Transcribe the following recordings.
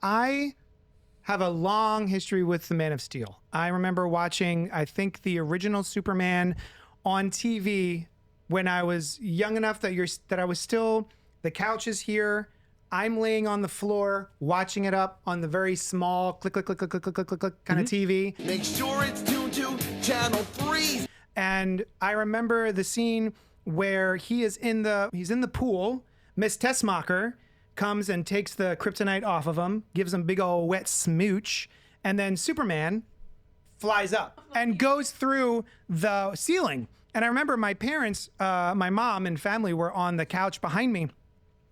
I have a long history with the Man of Steel. I remember watching, I think, the original Superman on TV when I was young enough that I was still, the couch is here. I'm laying on the floor, watching it up on the very small click, click, click, click, click, click, click, click kind of TV. Make sure it's tuned to channel 3. And I remember the scene where he's in the pool. Miss Tessmacher comes and takes the kryptonite off of him, gives him big old wet smooch, and then Superman flies up and goes through the ceiling. And I remember my parents, my mom and family were on the couch behind me.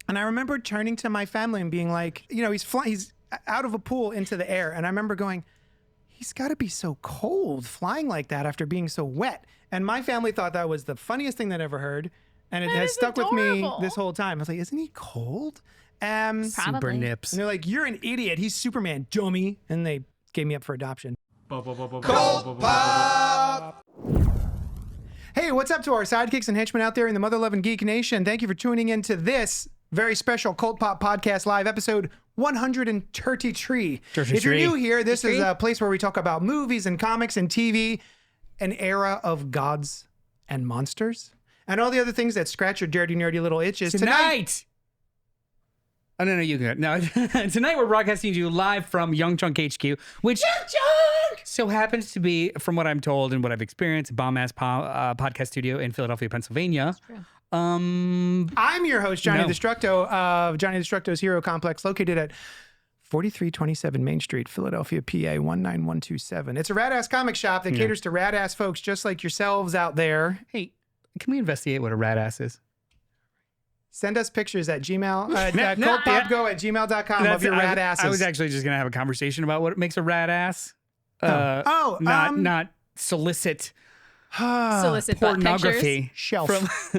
And I remember turning to my family and being like, he's out of a pool into the air. And I remember going, he's got to be so cold flying like that after being so wet. And my family thought that was the funniest thing they'd ever heard. And it has stuck with me this whole time. I was like, isn't he cold? Super nips. And they're like, you're an idiot. He's Superman, dummy. And they gave me up for adoption. Cultpop! Hey, what's up to our sidekicks and henchmen out there in the mother-loving geek nation? Thank you for tuning in to this very special Cult Pop Podcast Live episode 133. If you're new here, this is a place where we talk about movies and comics and TV, an era of gods and monsters, and all the other things that scratch your dirty, nerdy little itches. Tonight! Oh, no, you can. No, tonight we're broadcasting to you live from Young Chunk HQ, which so happens to be, from what I'm told and what I've experienced, a bomb-ass podcast studio in Philadelphia, Pennsylvania. I'm your host, Johnny Destructo of Johnny Destructo's Hero Complex, located at 4327 Main Street, Philadelphia, PA 19127. It's a rad-ass comic shop that caters to rad-ass folks just like yourselves out there. Hey, can we investigate what a rad-ass is? Send us pictures at cultpopgo@gmail.com of your rad asses. I was actually just going to have a conversation about what makes a rad ass. Not solicit pornography. Shelf.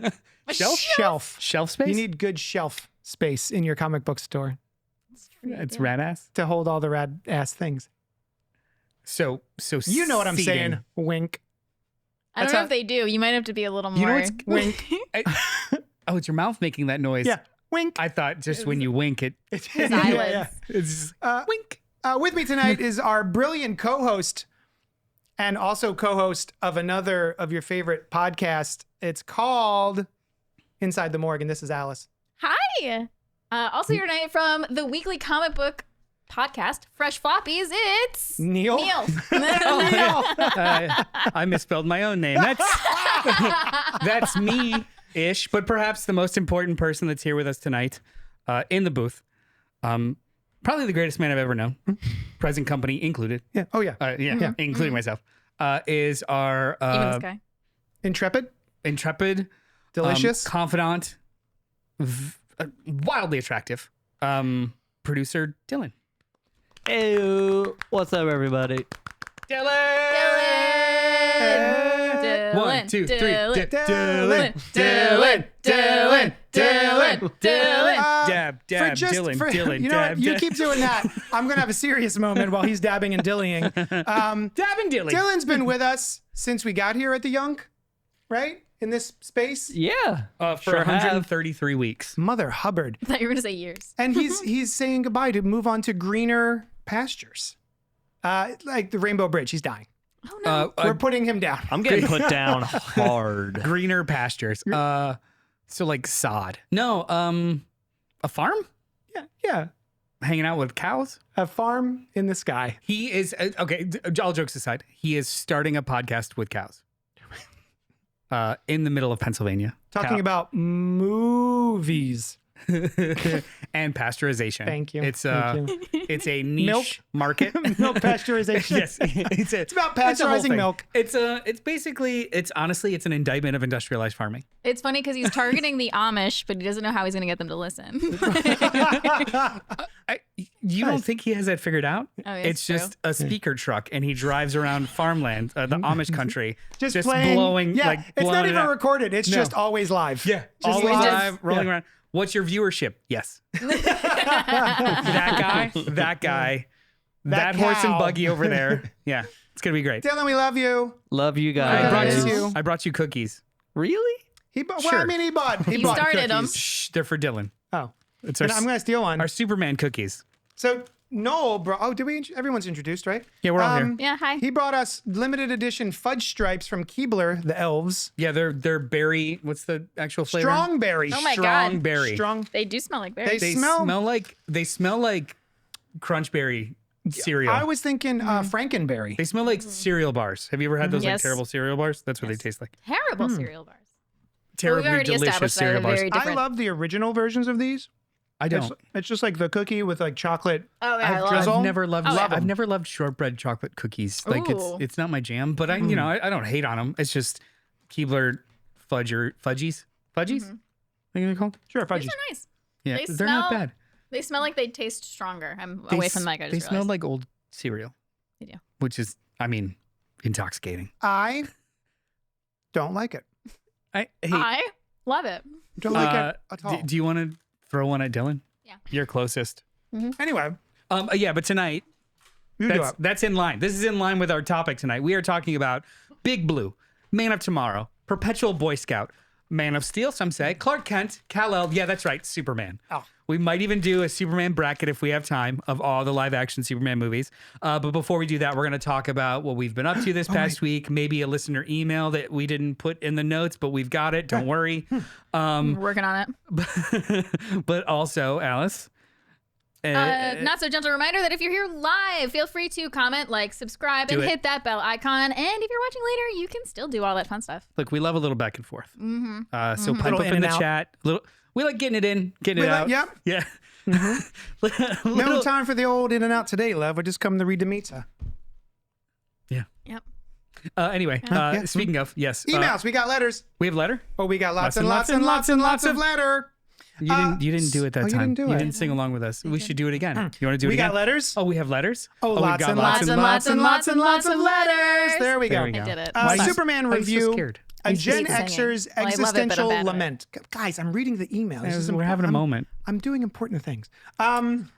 Shelf space? You need good shelf space in your comic book store. It's rad ass? To hold all the rad ass things. So you know what I'm saying. Wink. I don't know if they do. You might have to be a little more. You know what's wink. Oh, it's your mouth making that noise. Yeah. Wink. I thought just when you wink it's his eyelids. It's wink. With me tonight is our brilliant co-host and also co-host of another of your favorite podcasts. It's called Inside the Morgue, and this is Alice. Hi. Also here tonight from the weekly comic book podcast, Fresh Floppies, it's Neil. Neil. I misspelled my own name. That's me-ish, but perhaps the most important person that's here with us tonight in the booth. Probably the greatest man I've ever known, present company included. Yeah. Oh, yeah. Including myself, is our Even this guy. Intrepid, delicious, confidant, wildly attractive producer, Dylan. Hey, what's up, everybody? Dylan. 1, 2, 3. Dylan. Dab, Dylan. You know what? You keep doing that. I'm going to have a serious moment while he's dabbing and dillying. Dab and dilly. Dylan's been with us since we got here at the Yunk, right? In this space? Yeah. For 133 weeks. Mother Hubbard. I thought you were going to say years. And he's saying goodbye to move on to greener pastures. Like the Rainbow Bridge. He's dying. Oh, no. We're putting him down. I'm getting put down hard. Greener pastures. So like sod. No, a farm? Yeah. Hanging out with cows? A farm in the sky. He is, okay, all jokes aside, he is starting a podcast with cows. In the middle of Pennselsvania. Talking about movies. And pasteurization. Thank you. It's it's a niche Milk market. Milk pasteurization. Yes. It's about pasteurizing milk. It's honestly an indictment of industrialized farming. It's funny because he's targeting the Amish, but he doesn't know how he's going to get them to listen. You don't think he has that figured out? Oh, yeah, it's just a speaker truck, and he drives around farmland, the Amish country, just playing, blowing. Yeah, like, it's not even out. recorded. It's just always live. Yeah, just always live, rolling around. What's your viewership? Yes. that guy, that horse and buggy over there. Yeah, it's gonna be great. Dylan, we love you. Love you guys. I brought you cookies. Really? He started cookies. them. Shh, they're for Dylan. Oh, It's I'm gonna steal one. Our Superman cookies. So Noel brought. Oh, did we? Everyone's introduced, right? Yeah, we're all here. Yeah, hi. He brought us limited edition fudge stripes from Keebler, the elves. Yeah, they're berry. What's the actual flavor? Strongberry. Oh my God. Strong berry. Strong. They do smell like berries. They They smell- smell like crunchberry cereal. I was thinking Frankenberry. They smell like cereal bars. Have you ever had those like Yes. terrible cereal bars? That's what they taste like. Terrible cereal bars. Terribly already delicious established that cereal they're bars. very I different. love the original versions of these. I don't. It's just like the cookie with like chocolate. Oh, yeah, I love drizzle. I've never loved. Oh, yeah. I've never loved shortbread chocolate cookies. Like Ooh. it's not my jam. But I don't hate on them. It's just Keebler fudgies. Fudgies. What are they called? Sure, These fudgies. are nice. Yeah, They they're not smell- bad. They smell like they taste stronger. I'm They away from the mic. I They just smell realized. like old cereal. They do. Which is, I mean, intoxicating. I don't like it. Hey, I love it. Don't like it at all. do you want to throw one at Dylan? Yeah. You're closest. Anyway, Yeah, but tonight, you do it. that's in line. This is in line with our topic tonight. We are talking about Big Blue, Man of Tomorrow, Perpetual Boy Scout, Man of Steel, some say, Clark Kent, Kal-El. Yeah, that's right, Superman. Oh. We might even do a Superman bracket if we have time of all the live action Superman movies. But before we do that, we're going to talk about what we've been up to this past week. Maybe a listener email that we didn't put in the notes, but we've got it. Don't worry. I'm working on it. But also, Alice. Not so gentle reminder that if you're here live, feel free to comment, like, subscribe, Do and it. hit that bell icon. And if you're watching later, you can still do all that fun stuff. Look, we love a little back and forth. So pipe Little up in in the and out. chat. We like getting it in, getting We it like- out. yep. Yeah. No Little- time for the old in and out today, love. We're just coming to read the pizza. Yeah. Yep. Anyway, yeah. speaking of, yes. Emails. We got letters. We have letter? Oh, we got lots and lots and lots and lots of letter. You didn't do it that oh, you time. didn't do it. didn't sing along with us. We should do it again. You want to do it We again? got letters. Oh, we have letters? Oh, we lots got and lots and lots and lots and lots of letters. There we go. There we go. I did it. Why are you- Superman why are you so review. scared? A You Gen keep singing. Xer's Well, I love it, but I'm existential bad at it. lament. Guys, I'm reading the email. This is We're important. having a moment. I'm doing important things. I'm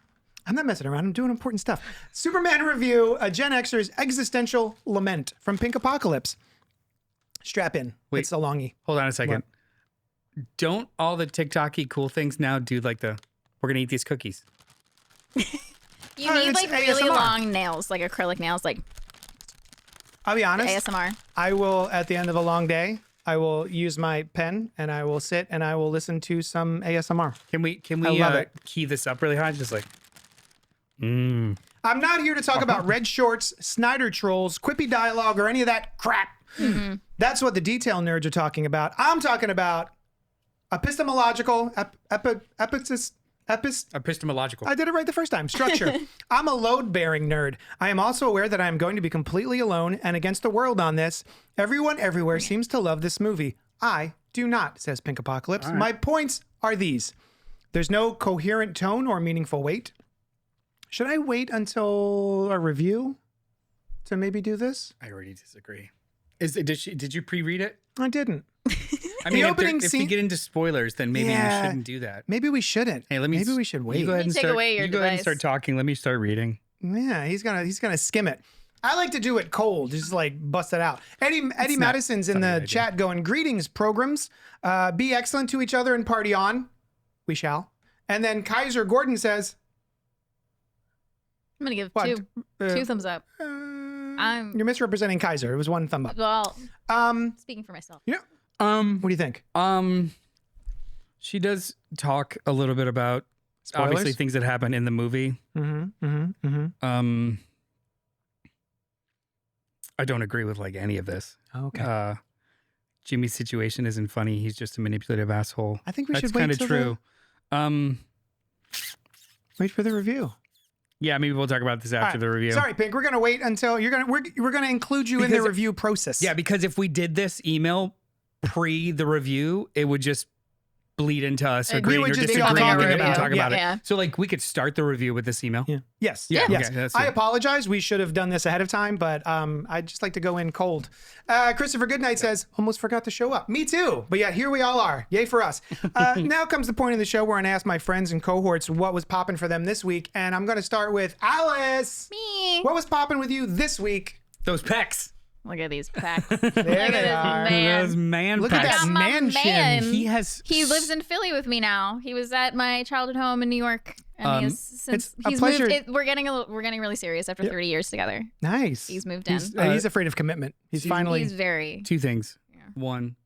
not messing around. I'm doing important stuff. Superman review, a Gen Xer's existential lament from Pink Apocalypse. Strap in. Wait. It's a longie. Hold on a second. Don't all the TikTok-y cool things now do like we're going to eat these cookies? You Oh, need, it's like, really ASMR. long nails, like acrylic nails, like I'll be honest. ASMR. I will, at the end of a long day, I will use my pen and I will sit and I will listen to some ASMR. Can we I love it. key this up really high? Just like, I'm not here to talk about red shorts, Snyder trolls, quippy dialogue, or any of that crap. That's what the detail nerds are talking about. I'm talking about epistemological, epistemological. I did it right the first time. Structure. I'm a load-bearing nerd. I am also aware that I am going to be completely alone and against the world on this. Everyone everywhere seems to love this movie. I do not, says Pink Apocalypse. My points are these. There's no coherent tone or meaningful weight. Should I wait until a review to maybe do this? I already disagree. Did you pre-read it? I didn't. I mean, opening if we scene- get into spoilers, then maybe Yeah. you shouldn't do that. Maybe we shouldn't. Hey, maybe we should wait. You go ahead and take start, away your you go ahead and device. start talking. Let me start reading. Yeah, he's gonna skim it. I like to do it cold, just like bust it out. Eddie Madison's in the idea. chat going, "Greetings, programs. Be excellent to each other and party on. We shall." And then Kaiser Gordon says, I'm gonna give What? two thumbs up. I'm "You're misrepresenting Kaiser. It was one thumb up." well Um, speaking for myself. yeah. What do you think? She does talk a little bit about obviously Spoilers? things that happen in the movie. I don't agree with like any of this. Okay. Jimmy's situation isn't funny. He's just a manipulative asshole. I think we That's should wait kind of till true. wait for the review. Yeah, maybe we'll talk about this after All right. the review. Sorry, Pink. We're gonna wait until we're gonna include you in Because- the review process. Yeah, because if we did this email pre the review, it would just bleed into us we agreeing would or just be disagreeing talking and about talk it. about Yeah. it. So like we could start the review with this email. Yeah. Yes. Yeah. Yes. Okay, that's I it. apologize. We should have done this ahead of time, but I'd just like to go in cold. Christopher Goodnight says, almost forgot to show up. Me too. But yeah, here we all are. Yay for us. Now comes the point of the show where I ask my friends and cohorts what was popping for them this week. And I'm going to start with Alice. Me. What was popping with you this week? Those pecs. Look at these packs. There Look at they this are. man. Those man Look pecs. at that I'm a man man. chin. He has He lives in Philly with me now. He was at my childhood home in New York And since it's a he's pleasure. moved, we're getting really serious after 30 years together. Nice. He's moved in. He's afraid of commitment. He's finally. He's very. Two things. Yeah. One,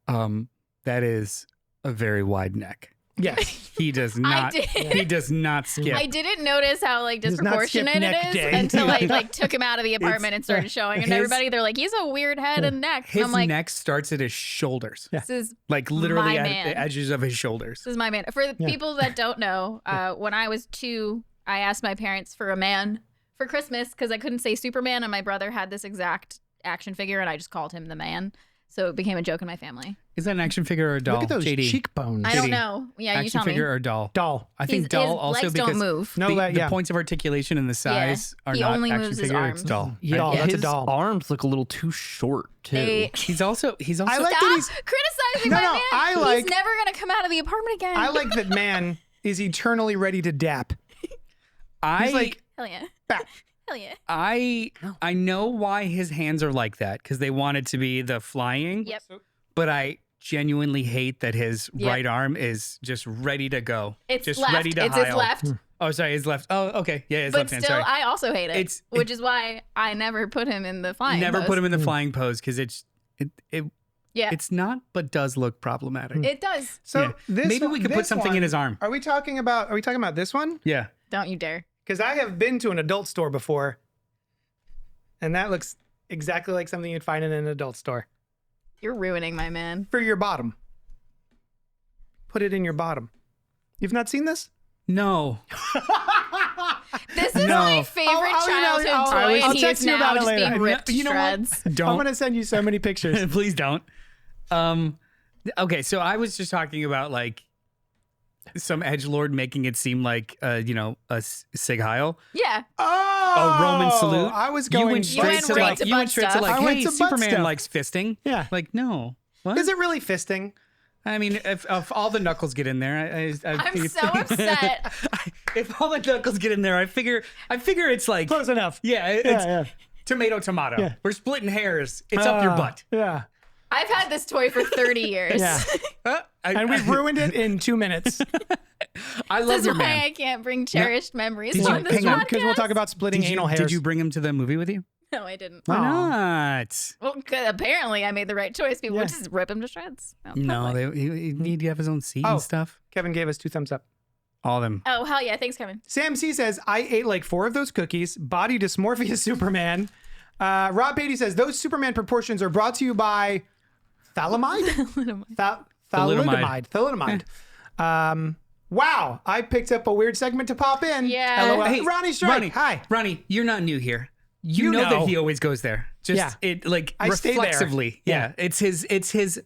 that is a very wide neck. Yes. He does not. did. He does not skip. I didn't notice how like Does not skip disproportionate neck it is day. until I like took him out of the apartment and started showing, and his- everybody they're like, he's a weird head and neck. And His I'm like, neck starts at his shoulders, this is like literally my at man. the edges of his shoulders. This is my man. For the people that don't know, when I was 2, I asked my parents for a man for Christmas because I couldn't say Superman, and my brother had this exact action figure, and I just called him the man. So it became a joke in my family. Is that an action figure or a doll? Look at those JD? cheekbones. I don't know. Yeah, you Action tell me. figure or doll? Doll. I think His doll also legs because don't move. No, the points of articulation and the size are He not only action moves his figure. arms. It's doll. Doll. That's a his doll. arms look a little too short too. He's also I like Stop that he's. criticizing No, my no, man. I like- He's never gonna come out of the apartment again. I like that man is eternally ready to dap. He's like, Hell yeah. bap. Hell yeah. I know why his hands are like that because they want it to be the flying. Yep. But I genuinely hate that his Yep. right arm is just ready to go. It's just left. ready to It's his heil. left. Oh, sorry, his left. Oh, okay. Yeah, his But left hand. still, Sorry. I also hate it. It's- which is why I never put him in the flying. Never pose. put him in the flying pose because Yeah. it's not, but does look problematic. It does. So Yeah. this Maybe we one- could put this something one- in his arm. Are we talking about this one? Yeah. Don't you dare. Because I have been to an adult store before, and that looks exactly like something you'd find in an adult store. You're ruining my man. For your bottom. Put it in your bottom. You've not seen this? No. This is No. my favorite I'll email you- childhood I'll- toy, I'll and he text is you now about it just later. being ripped to You know what? shreds. I'm Don't. going to send you so many pictures. Please don't. Okay, so I was just talking about like some edgelord making it seem like a Sig Heil. Yeah. Oh, A Roman salute. I was You going went straight went to right like to you went butt straight to stuff. like, I went hey, to butt Superman stuff. likes fisting. Yeah. Like no. What? Is it really fisting? I mean, if all the knuckles get in there, I I'm think so upset. if all the knuckles get in there, I figure it's like Close enough. yeah, it's yeah. tomato. Yeah. We're splitting hairs. It's up your butt. Yeah. I've had this toy for 30 years. Yeah. And we've ruined it in 2 minutes. I This love is your why man. I can't bring cherished memories Did you- on this hang on, Because we'll talk podcast. about splitting anal hairs. Did you bring him to the movie with you? No, I didn't. Why Aw. not? Well, apparently I made the right choice. People Yeah. would just rip him to shreds. No, probably. he need to have his own seat Oh. and stuff. Kevin gave us 2 thumbs up. All of them. Oh, hell yeah. Thanks, Kevin. Sam C says, I ate like 4 of those cookies. Body dysmorphia Superman. Rob Beatty says, those Superman proportions are brought to you by Thalamide? Thalidomide. Thalidomide. Wow. I picked up a weird segment to pop in. Yeah. LOL. Hey, Ronnie Strike. Hi. Ronnie, you're not new here. You, You know, know. that he always goes there. Just Yeah. it like I stay there. reflexively. Yeah. Yeah. It's his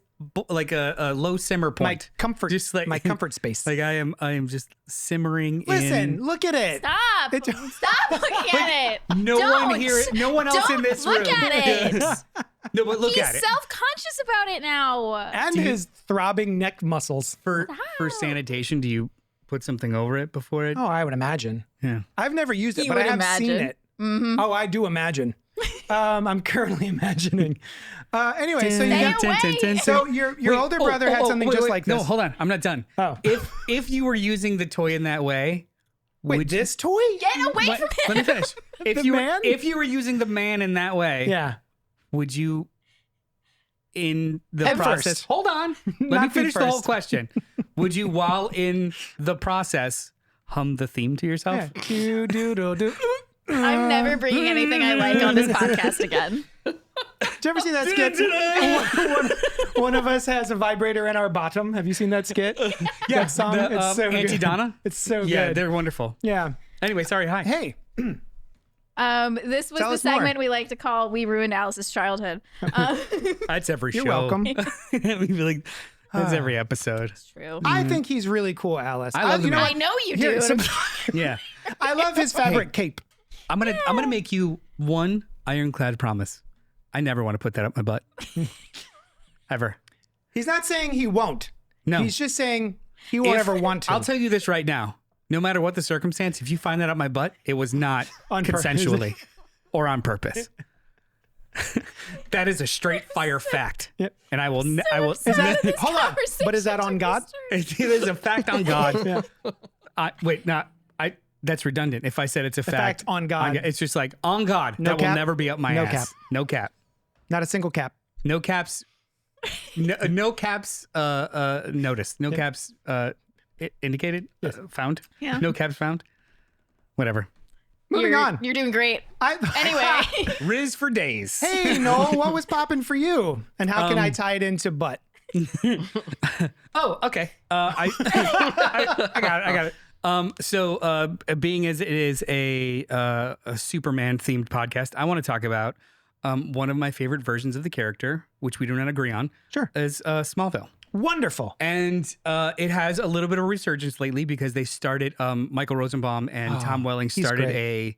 like a low simmer My point. comfort, Just like my comfort space. Like I am just simmering Listen, in. look at it. Stop. It- Stop looking at it. No Don't. one here, no one else in Don't this look room. at it. No, but look He's at it. self-conscious about it now. And his throbbing neck muscles. For sanitation, do you put something over it before it? Oh, I would imagine. Yeah. I've never used it, You but I would have seen imagine. it. Oh, I do imagine. I'm currently imagining. Anyway, so you Stay got, away. so your older brother had something just like this. No, hold on. I'm not done. Oh. If you were using the toy in that way, Wait, would this toy? Get away Let, from let me finish. If The you man? if you were using the man in that way, Yeah. would you in the Head process first. hold on. Let me Not feet finish the whole first. question. Would you while in the process hum the theme to yourself? Yeah. Do, do, do, do. I'm never bringing anything I like on this podcast again. Did you ever see that skit? one of us has a vibrator in our bottom. Have you seen that skit? That song. The, It's so Auntie good. Donna? It's so Yeah, good. they're wonderful. Yeah. Anyway, sorry, hi. Hey. This was Tell the us more. segment we like to call "We Ruined Alice's Childhood." That's every You're show. welcome. We'd be like, that's every episode. True. I think he's really cool, Alice. I love the you know man. what? I know you Here, do. some- Yeah. I love his fabric cape. I'm gonna make you one ironclad promise. I never want to put that up my butt. Ever. He's not saying he won't. No. He's just saying he won't ever want to. I'll tell you this right now. No matter what the circumstance, if you find that up my butt, it was not On purpose. consensually or on purpose. That is a straight fire fact. Yep. And I will I will Is that, hold on. But is that on God? it is a fact on God. Wait, not That's redundant. If I said it's a fact on God. it's just like on God. No that cap? will never be up my No ass. cap. No cap. Not a single cap. No caps. No caps. Noticed. No caps. Indicated. Found. Yeah. No caps found. Whatever. Moving on. You're doing great. Anyway. Riz for days. Hey, Noel, what was popping for you? And how can I tie it into butt? Oh, okay. I got it. So being as it is a Superman themed podcast, I want to talk about one of my favorite versions of the character, which we do not agree on. Sure. Is Smallville. Wonderful. And it has a little bit of resurgence lately because they started, Michael Rosenbaum and Tom Welling started a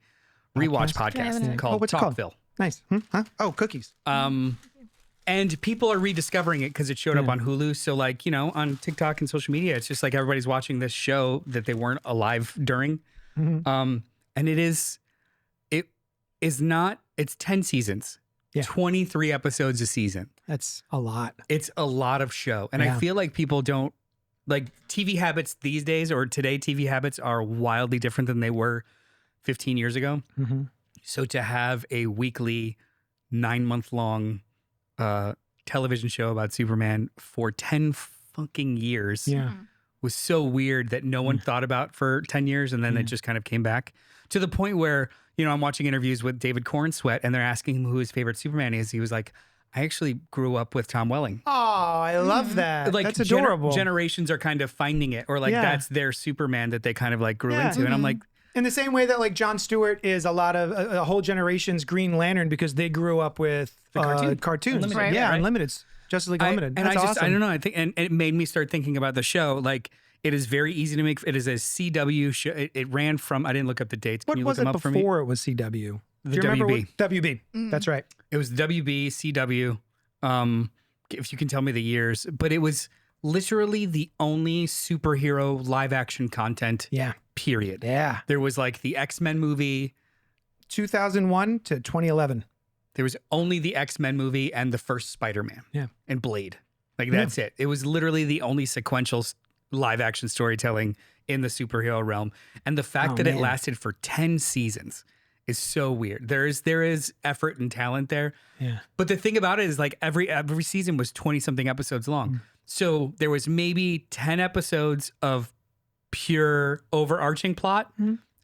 rewatch podcast called what's it called? Talkville. Nice. Huh? Oh, cookies. And people are rediscovering it because it showed up on Hulu. So like, on TikTok and social media, it's just like everybody's watching this show that they weren't alive during. And it's 10 seasons, 23 episodes a season. That's a lot. It's a lot of show. And I feel like people don't like TV habits these days or today. TV habits are wildly different than they were 15 years ago. So to have a weekly 9-month-long television show about Superman for 10 fucking years was so weird that no one thought about for 10 years. And then it just kind of came back to the point where, I'm watching interviews with David Cornswet and they're asking him who his favorite Superman is. He was like, I actually grew up with Tom Welling. Oh, I love that. Like that's adorable. Generations are kind of finding it, or like that's their Superman that they kind of like grew into. And I'm like, in the same way that like Jon Stewart is a lot of a whole generation's Green Lantern because they grew up with the cartoons. Unlimited, Right. Yeah, right? Unlimited's Justice League Unlimited. And That's awesome. I don't know. I think, and it made me start thinking about the show. Like, it is very easy to make. It is a CW show. It ran from. I didn't look up the dates. Can What you was look them it up for me? before it was CW? The Do you remember WB. what WB? That's right. It was WB, CW. If you can tell me the years, but it was literally the only superhero live action content. Yeah. Period. Yeah. There was like the X-Men movie. 2001 to 2011. There was only the X-Men movie and the first Spider-Man. Yeah. And Blade. Like that's it. It was literally the only sequential live action storytelling in the superhero realm. And the fact that it lasted for 10 seasons is so weird. There is effort and talent there. Yeah. But the thing about it is like every season was 20 something episodes long. So there was maybe 10 episodes of pure overarching plot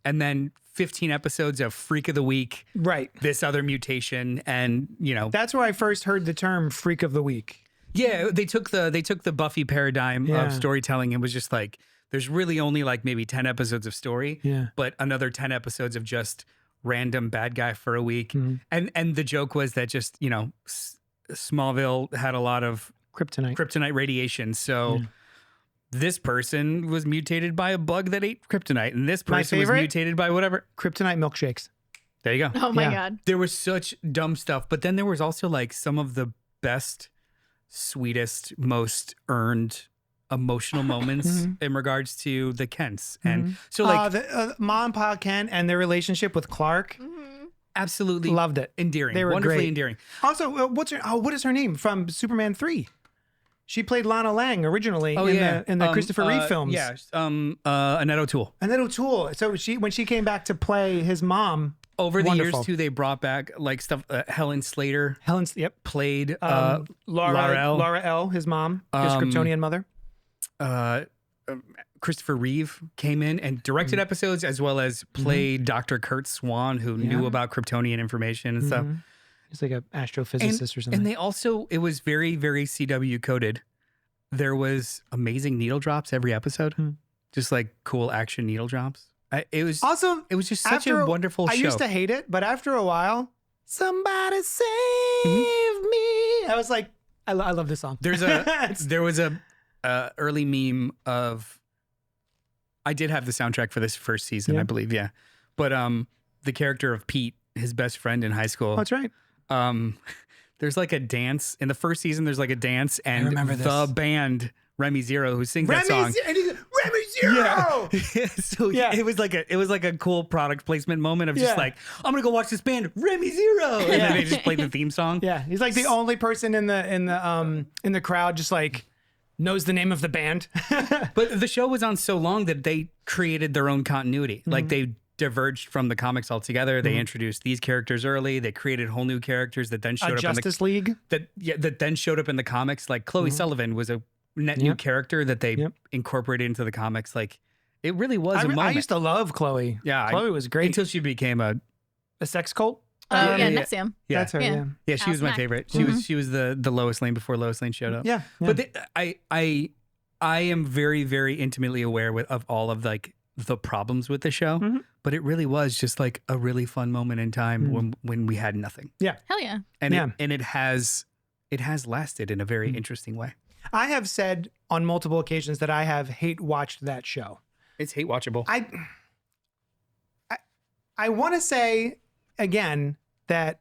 and then 15 episodes of Freak of the Week. Right. This other mutation and, That's where I first heard the term Freak of the Week. yeah, they took the Buffy paradigm Yeah. of storytelling and was just like there's really only like maybe 10 episodes of story, but another 10 episodes of just random bad guy for a week. And the joke was that just, Smallville had a lot of kryptonite radiation. So this person was mutated by a bug that ate kryptonite and this person was mutated by whatever. Kryptonite milkshakes. There you go. Oh my Yeah. God. There was such dumb stuff, but then there was also like some of the best, sweetest, most earned emotional moments in regards to the Kents. And so like the Mom and Pa Ken and their relationship with Clark. absolutely Loved it. endearing. They were wonderfully great. endearing. Also, what is her name from Superman 3? She played Lana Lang originally in the Christopher Reeve films. Yeah, Annette O'Toole. And then O'Toole. So when she came back to play his mom, Over the wonderful. years too, they brought back like stuff. Helen Slater Helen's played Laura L, his mom, his Kryptonian mother. Christopher Reeve came in and directed episodes as well as played Dr. Kurt Swan, who knew about Kryptonian information and stuff. He's like an astrophysicist or something. And they also, it was very, very CW coded. There was amazing needle drops every episode, just like cool action needle drops. It was just such a wonderful show. I used to hate it, but after a while, somebody save me. I was like, I love this song. There was a early meme of. I did have the soundtrack for this first season, I believe, yeah. But the character of Pete, his best friend in high school. Oh, that's right. There's like a dance in the first season. There's like a dance, and remember the this. band Remy Zero, who sings that song. Remy Zero. Yeah. So it was like a cool product placement moment of just like, I'm gonna go watch this band Remy Zero, and then they just played the theme song. Yeah, he's like the only person in the crowd, just like knows the name of the band. But the show was on so long that they created their own continuity. Like they diverged from the comics altogether. They introduced these characters early. They created whole new characters that then showed up Justice in the League. that then showed up in the comics. Like Chloe Sullivan was a net new character that they incorporated into the comics. Like it really was a moment. I used to love Chloe. Yeah, Chloe was great. until she became a sex cult. Oh, yeah. Nexium. yeah. That's her. Yeah. Yeah, she was my Alice Mack. favorite. She was the Lois Lane before Lois Lane showed up. Yeah. But I am very, very intimately aware of all of like the problems with the show. But it really was just like a really fun moment in time when we had nothing. Hell yeah. And it has lasted in a very interesting way. I have said on multiple occasions that I have hate watched that show. It's hate watchable. I want to say again that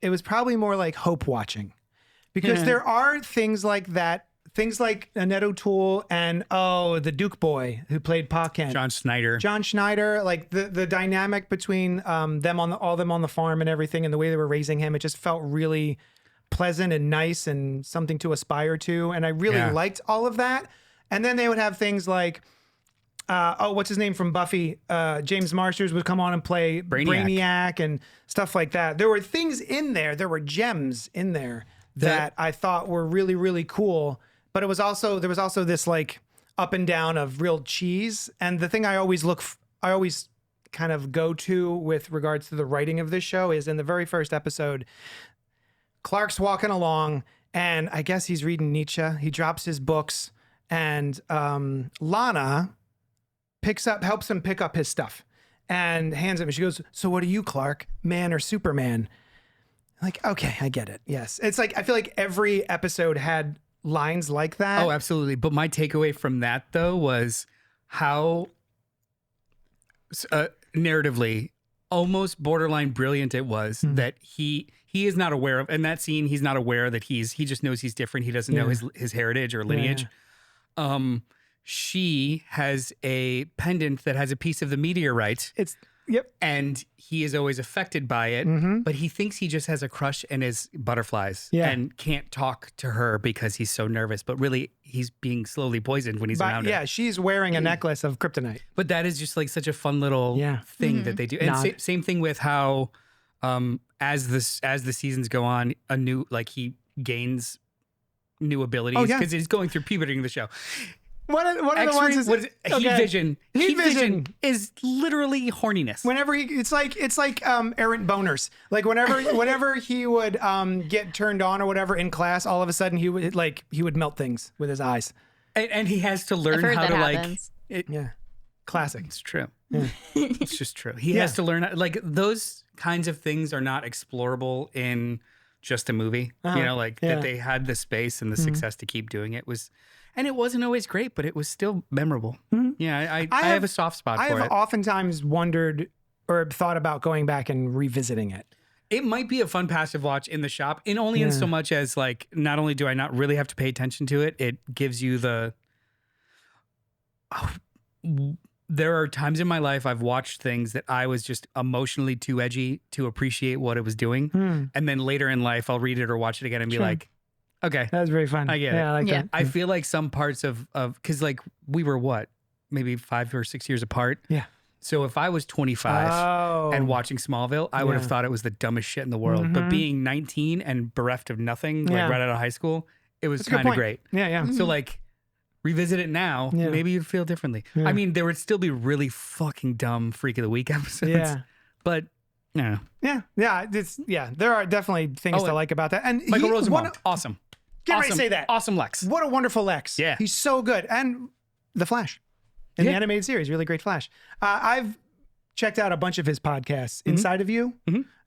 it was probably more like hope watching, because there are things like that, things like Annette O'Toole and the Duke boy who played Pa Kent, John Schneider, like the dynamic between them on the farm and everything, and the way they were raising him, it just felt really pleasant and nice and something to aspire to, and I really liked all of that. And then they would have things like what's his name from Buffy? James Marsters would come on and play Brainiac and stuff like that. There were things in there. There were gems in there that I thought were really, really cool. But there was also this like up and down of real cheese. And the thing I always kind of go to with regards to the writing of this show is in the very first episode, Clark's walking along and I guess he's reading Nietzsche. He drops his books and Lana helps him pick up his stuff and hands him. She goes, "So what are you, Clark? Man or Superman?" I'm like, okay, I get it. Yes. It's like, I feel like every episode had lines like that. Oh, absolutely. But my takeaway from that though was how narratively almost borderline brilliant it was that he is not aware of, in that scene, he's not aware that he just knows he's different. He doesn't know his heritage or lineage. She has a pendant that has a piece of the meteorite. And he is always affected by it, but he thinks he just has a crush and is butterflies and can't talk to her because he's so nervous. But really, he's being slowly poisoned when he's around her. Yeah, she's wearing a necklace of kryptonite. But that is just like such a fun little thing that they do. And same thing with how as the seasons go on, he gains new abilities because he's going through puberty in the show. One of the ones is heat vision. Heat vision is literally horniness. Whenever it's like errant boners. Like whenever he would get turned on or whatever in class, all of a sudden he would melt things with his eyes. And he has to learn how to happens. Classic. It's true. Yeah. It's just true. He has to learn those kinds of things are not explorable in just a movie. That they had the space and the success to keep doing it was. And it wasn't always great, but it was still memorable. Yeah, I have a soft spot for it. I have oftentimes wondered or thought about going back and revisiting it. It might be a fun passive watch in the shop, and only in so much as like, not only do I not really have to pay attention to it, it gives you there are times in my life I've watched things that I was just emotionally too edgy to appreciate what it was doing. And then later in life, I'll read it or watch it again and be like, okay. That was very fun. I get it. I like that. I feel like some parts of because like we were maybe 5 or 6 years apart. Yeah. So if I was 25 and watching Smallville, I would have thought it was the dumbest shit in the world. But being 19 and bereft of nothing, like right out of high school, it was kind of great. Yeah. So like revisit it now, maybe you'd feel differently. I mean, there would still be really fucking dumb Freak of the Week episodes. Yeah. But yeah. There are definitely things to like about that. And Michael Rosenbaum, awesome. Get ready to say that. Awesome Lex. What a wonderful Lex. Yeah. He's so good. And The Flash in the animated series, really great Flash. I've checked out a bunch of his podcasts. Inside of You.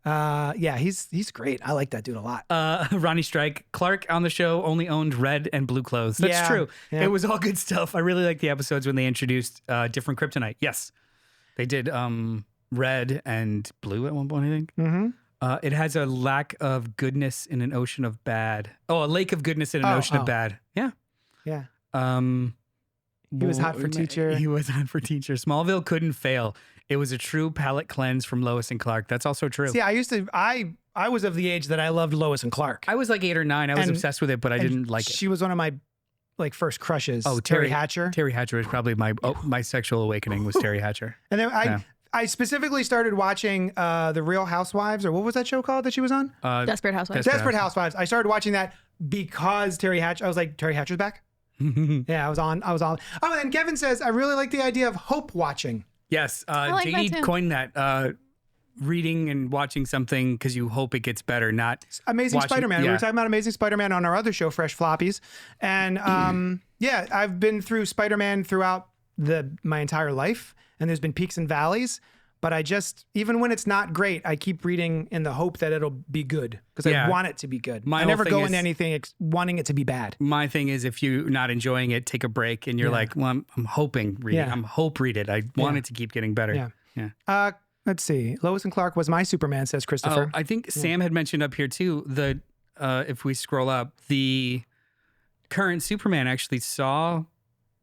He's great. I like that dude a lot. Ronnie Strike. Clark on the show only owned red and blue clothes. That's true. Yeah. It was all good stuff. I really like the episodes when they introduced different kryptonite. Yes. They did red and blue at one point, I think. It has a lack of goodness in an ocean of bad. Oh, a lake of goodness in an ocean of bad. Yeah. Yeah. He was hot for teacher. He was hot for teacher. Smallville couldn't fail. It was a true palate cleanse from Lois and Clark. That's also true. See, I was of the age that I loved Lois and Clark. I was like 8 or 9. I was obsessed with it, but I didn't like it. She was one of my like first crushes. Oh, Terry Hatcher. Terry Hatcher was probably my sexual awakening was Terry Hatcher. And then Yeah. I specifically started watching The Real Housewives, or what was that show called that she was on? Desperate Housewives. Desperate Housewives. I started watching that because Terry Hatcher. I was like, Terry Hatcher's back. Yeah, I was on. Oh, and Kevin says I really like the idea of hope watching. Yes, like that JD too. coined that. Reading and watching something because you hope it gets better, not Amazing watching- Spider-Man. We yeah. were talking about Amazing Spider-Man on our other show, Fresh Floppies, and yeah, I've been through Spider-Man throughout my entire life, and there's been peaks and valleys. But I just, even when it's not great, I keep reading in the hope that it'll be good because Yeah. I want it to be good. My I whole never thing go is- into anything wanting it to be bad. My thing is, if you're not enjoying it, take a break, and you're like, "Well, I'm hoping read it. Yeah. I'm hope read it. I want it to keep getting better." Yeah. yeah. Let's see. Lois and Clark was my Superman, says Christopher. Oh, I think Sam had mentioned up here too. If we scroll up, the current Superman actually saw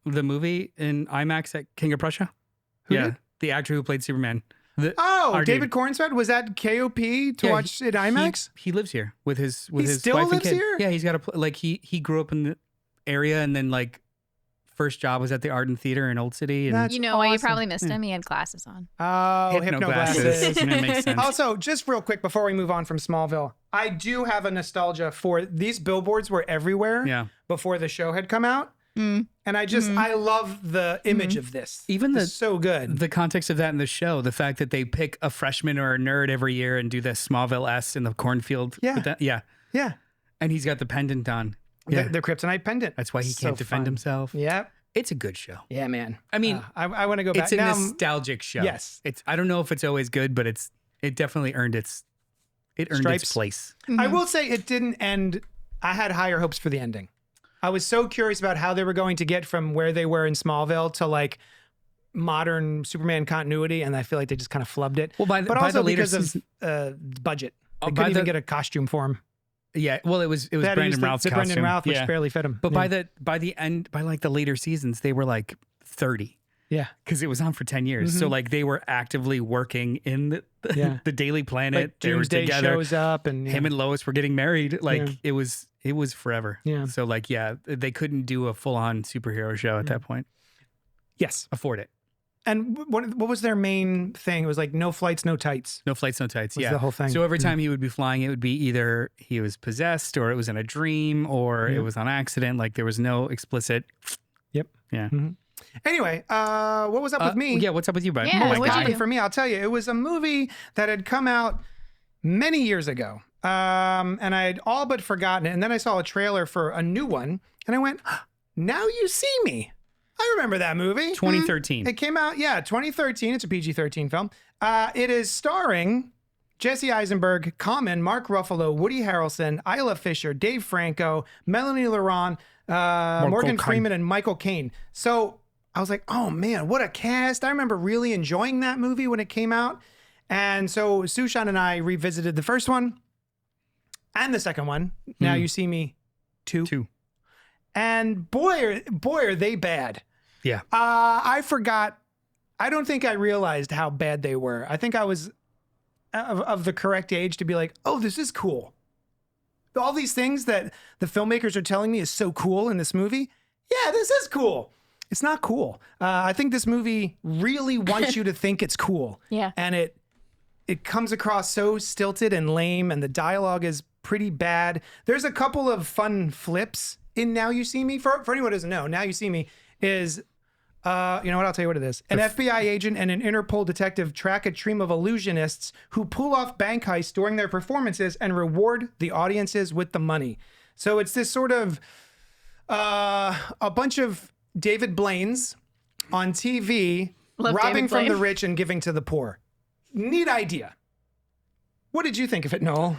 the movie in IMAX at King of Prussia. Who yeah, did? the actor who played Superman. Oh, our David Cornswet was at KOP to Yeah, watch it IMAX. He lives here with his He still wife and lives kid. here? Yeah, he's got he grew up in the area, and then like first job was at the Art and Theater in Old City. And That's You know why you awesome. probably missed him? He had glasses on. Oh, hypno glasses. That makes sense. Also, just real quick before we move on from Smallville, I do have a nostalgia for these billboards were everywhere Yeah. before the show had come out. And I love the image of this. Even It's so good. The context of that in the show, the fact that they pick a freshman or a nerd every year and do the Smallville S in the cornfield. Yeah. with that- yeah. Yeah. And he's got the pendant on. Yeah. The kryptonite pendant. That's why he So can't defend fun. himself. Yep. It's a good show. Yeah, man. I mean, I want to go back. it's a Now, nostalgic show. yes. I don't know if it's always good, but it definitely earned its Stripes. place. I will say it didn't end. I had higher hopes for the ending. I was so curious about how they were going to get from where they were in Smallville to like modern Superman continuity, and I feel like they just kind of flubbed it. Well, by but the also later because season- of budget, Oh, they by couldn't even the- get a costume for him. Yeah, well, it was They had to use Brandon the Routh's Brendan costume. Routh, which yeah. barely fit him. But yeah. by the end, by like the later seasons, they were like 30 yeah, because it was on for 10 years. So like they were actively working in the Yeah. the Daily Planet. like they were Doomsday together. shows up, and Him and Lois were getting married. Like Yeah. it was forever. Yeah. So like they couldn't do a full on superhero show at that point. yes. Afford it. And what was their main thing? It was like no flights, no tights. No flights, no tights. Was Yeah, the whole thing. So every time he would be flying, it would be either he was possessed, or it was in a dream, or it was on accident. Like there was no explicit. Yep. Yeah. Anyway, what was up with me? Yeah. What's up with you, bud? Yeah, What what'd you happened do? for me? I'll tell you. It was a movie that had come out many years ago, and I had all but forgotten it. And then I saw a trailer for a new one, and I went, "Now You See Me." I remember that movie. 2013. It came out, 2013. It's a PG-13 film. It is starring Jesse Eisenberg, Common, Mark Ruffalo, Woody Harrelson, Isla Fisher, Dave Franco, Melanie Laurent, Morgan Caine. Freeman, and Michael Caine. So I was like, oh man, what a cast. I remember really enjoying that movie when it came out. And so Sushan and I revisited the first one and the second one. Now You See Me 2. And boy, are they bad. Yeah. I forgot. I don't think I realized how bad they were. I think I was of the correct age to be like, oh, this is cool. All these things that the filmmakers are telling me is so cool in this movie. Yeah, this is cool. It's not cool. I think this movie really wants you to think it's cool. Yeah. And it comes across so stilted and lame, and the dialogue is pretty bad. There's a couple of fun flips in Now You See Me. For anyone who doesn't know, Now You See Me is, you know what? I'll tell you what it is. An FBI agent and an Interpol detective track a team of illusionists who pull off bank heists during their performances and reward the audiences with the money. So it's this sort of a bunch of David Blaine's on TV Love robbing David from the Blaine. rich and giving to the poor. Neat idea. What did you think of it, Noel?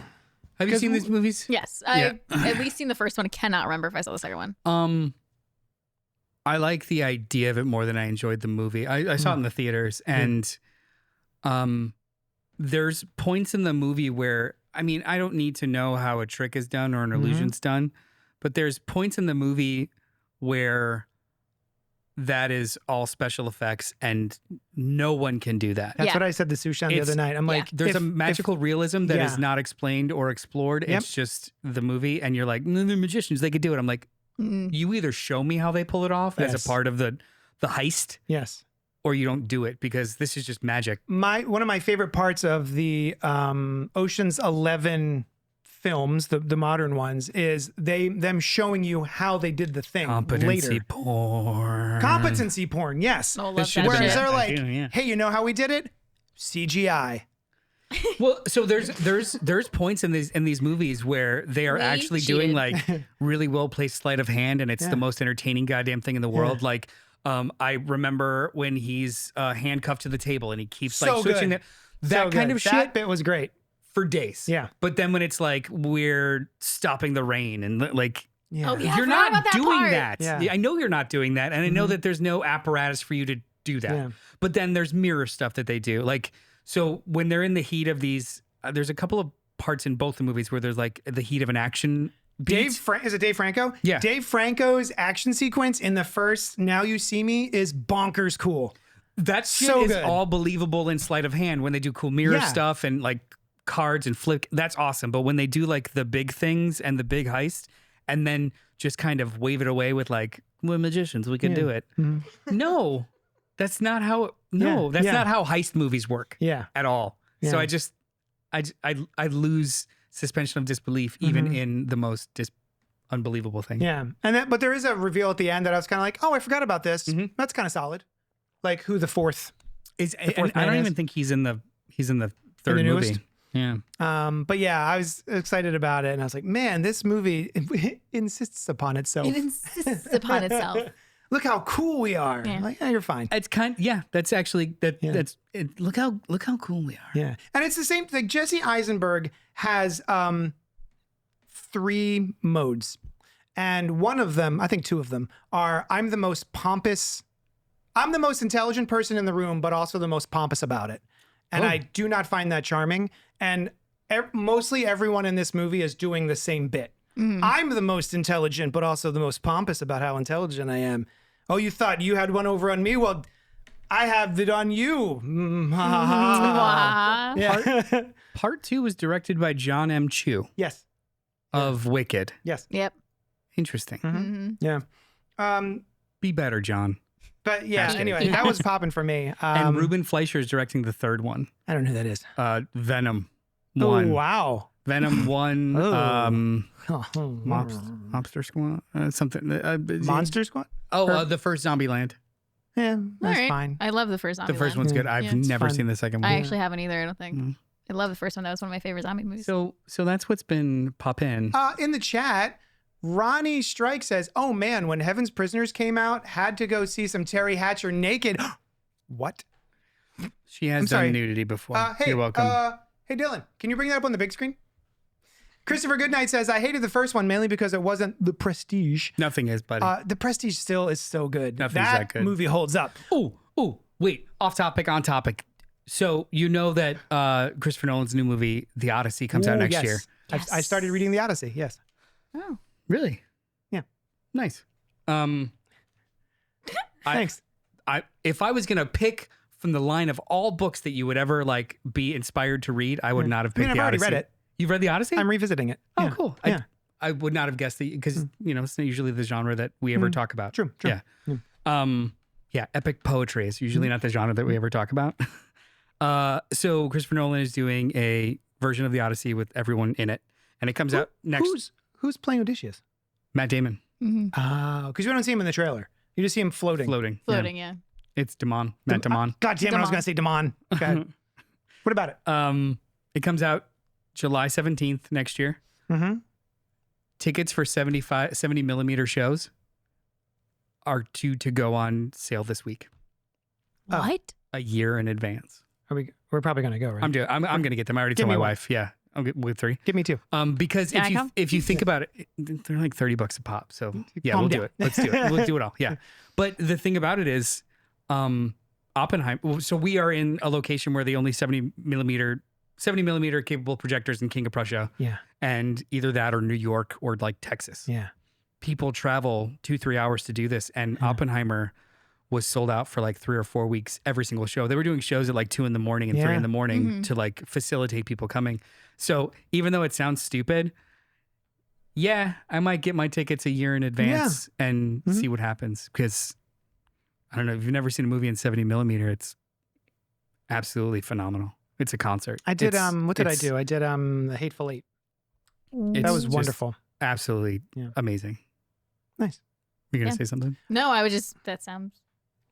Have you seen these movies? Yes. Yeah. I've at least seen the first one. I cannot remember if I saw the second one. I like the idea of it more than I enjoyed the movie. I saw it in the theaters, and there's points in the movie where, I mean, I don't need to know how a trick is done or an illusion's done, but there's points in the movie where that is all special effects and no one can do that. That's Yeah. what I said to Sushan the It's- other night. I'm like, There's a if- magical realism that is yeah. not explained or explored. Yep. It's just the movie, and you're like, no, they're magicians. They could do it. I'm like, You either show me how they pull it off as Yes. a part of the heist, Yes. or you don't do it because this is just magic. One of my favorite parts of the Ocean's 11 films, the modern ones, is them showing you how they did the thing Competency later. porn. Competency porn, yes. Oh, This love should that have been Whereas shit. they're like, Yeah. hey, you know how we did it? CGI. Well, so there's points in these movies where they are We actually doing cheated. like really well placed sleight of hand, and it's the most entertaining goddamn thing in the world. Like, I remember when he's handcuffed to the table and he keeps like So switching good. that So kind good. of That shit bit was great. for days. Yeah. But then when it's like we're stopping the rain and like. Yeah. Oh, yeah. I You're forgot not about that doing part. that. Yeah. I know you're not doing that. And I know that there's no apparatus for you to do that. Yeah. But then there's mirror stuff that they do. Like, so when they're in the heat of these, there's a couple of parts in both the movies where there's like the heat of an action beat. Is it Dave Franco? Yeah. Dave Franco's action sequence in the first Now You See Me is bonkers cool. That shit so is good. all believable in sleight of hand when they do cool mirror Yeah. stuff and like cards and flick. That's awesome. But when they do like the big things and the big heist and then just kind of wave it away with like, we're magicians, we can do it. No, that's not how, Yeah. that's Yeah. not how heist movies work Yeah. at all. So Yeah. I lose suspension of disbelief even in the most unbelievable thing. Yeah. But there is a reveal at the end that I was kind of like, oh, I forgot about this. That's kind of solid. Like who the fourth. And fourth I man don't is. even think he's in the third the movie. newest? Yeah. But yeah, I was excited about it and I was like, man, this movie insists upon itself. It insists upon itself. Look how cool we are. Yeah. Like, yeah, you're fine. It's that's actually that's it, look how cool we are. Yeah. And it's the same thing. Jesse Eisenberg has 3 modes. And one of them, I think 2 of them, are I'm the most intelligent person in the room, but also the most pompous about it. And I do not find that charming. And mostly everyone in this movie is doing the same bit. I'm the most intelligent, but also the most pompous about how intelligent I am. Oh, you thought you had one over on me? Well, I have it on you. Wow. Yeah. Part 2 was directed by John M. Chu Yes. of Wicked. Yes. Yep. Interesting. Yeah. Be better, John. But yeah, Hashtag. anyway, that was popping for me. And Ruben Fleischer is directing the third one. I don't know who that is. Venom Oh, 1. wow. Venom 1. Oh. Mobster Squad. Something. Monster Squad? The first Zombieland. Yeah, All that's right. fine. I love the first zombie The first one. one's good. I've Yeah, it's never fun. seen the second one. I actually haven't either, I don't think. I love the first one. That was one of my favorite zombie movies. So that's what's been poppin'. In the chat, Ronnie Strike says, oh man, when Heaven's Prisoners came out, had to go see some Terry Hatcher naked. What? She has I'm sorry. done nudity before. Hey, You're welcome. Hey, Dylan, can you bring that up on the big screen? Christopher Goodnight says, I hated the first one mainly because it wasn't The Prestige. Nothing is, buddy. The Prestige still is so good. Nothing's that good. Movie holds up. Oh, wait. Off topic, on topic. So you know that Christopher Nolan's new movie, The Odyssey, comes out Ooh, next yes. year. I started reading The Odyssey, yes. Oh. Really? Yeah. Nice. Thanks. If I was gonna pick from the line of all books that you would ever like be inspired to read, I would not have picked I've The already Odyssey. read it. You've read The Odyssey? I'm revisiting it. Oh, Yeah. cool. Yeah. I would not have guessed that because it's not usually the genre that we ever talk about. True. Yeah. Yeah. Epic poetry is usually not the genre that we ever talk about. So Christopher Nolan is doing a version of The Odyssey with everyone in it, and it comes out next. Who's playing Odysseus? Matt Damon Because we don't see him in the trailer. You just see him floating. floating. Floating, Yeah. yeah. It's Damon. Matt Damon. God damn it, I was Damon. going to say Damon. Okay. What about it? It comes out July 17th next year. Mm-hmm. Tickets for 70 millimeter shows are due to go on sale this week, Oh. What? a year in advance. We're probably going to go, right? I'm going to get them. I already Give told me my one. wife. Yeah, I'll get with 3. Give me 2. Because Can I come? if you think about it, they're like $30 a pop. So yeah, Calm we'll down. do it. Let's do it. We'll do it all. Yeah. But the thing about it is, Oppenheimer. So we are in a location where the only 70 millimeter capable projectors in King of Prussia, Yeah. and either that or New York or like Texas. Yeah. People travel 2-3 hours to do this, and Oppenheimer was sold out for like 3 or 4 weeks every single show. They were doing shows at like 2 a.m. and 3 a.m. to like facilitate people coming. So even though it sounds stupid, Yeah, I might get my tickets a year in advance and see what happens. Because I don't know, if you've never seen a movie in 70 millimeter, it's absolutely phenomenal. It's a concert. I did. What did I do? I did The Hateful Eight. That was just wonderful. Absolutely amazing. Nice. You're gonna say something? No, I was just. That sounds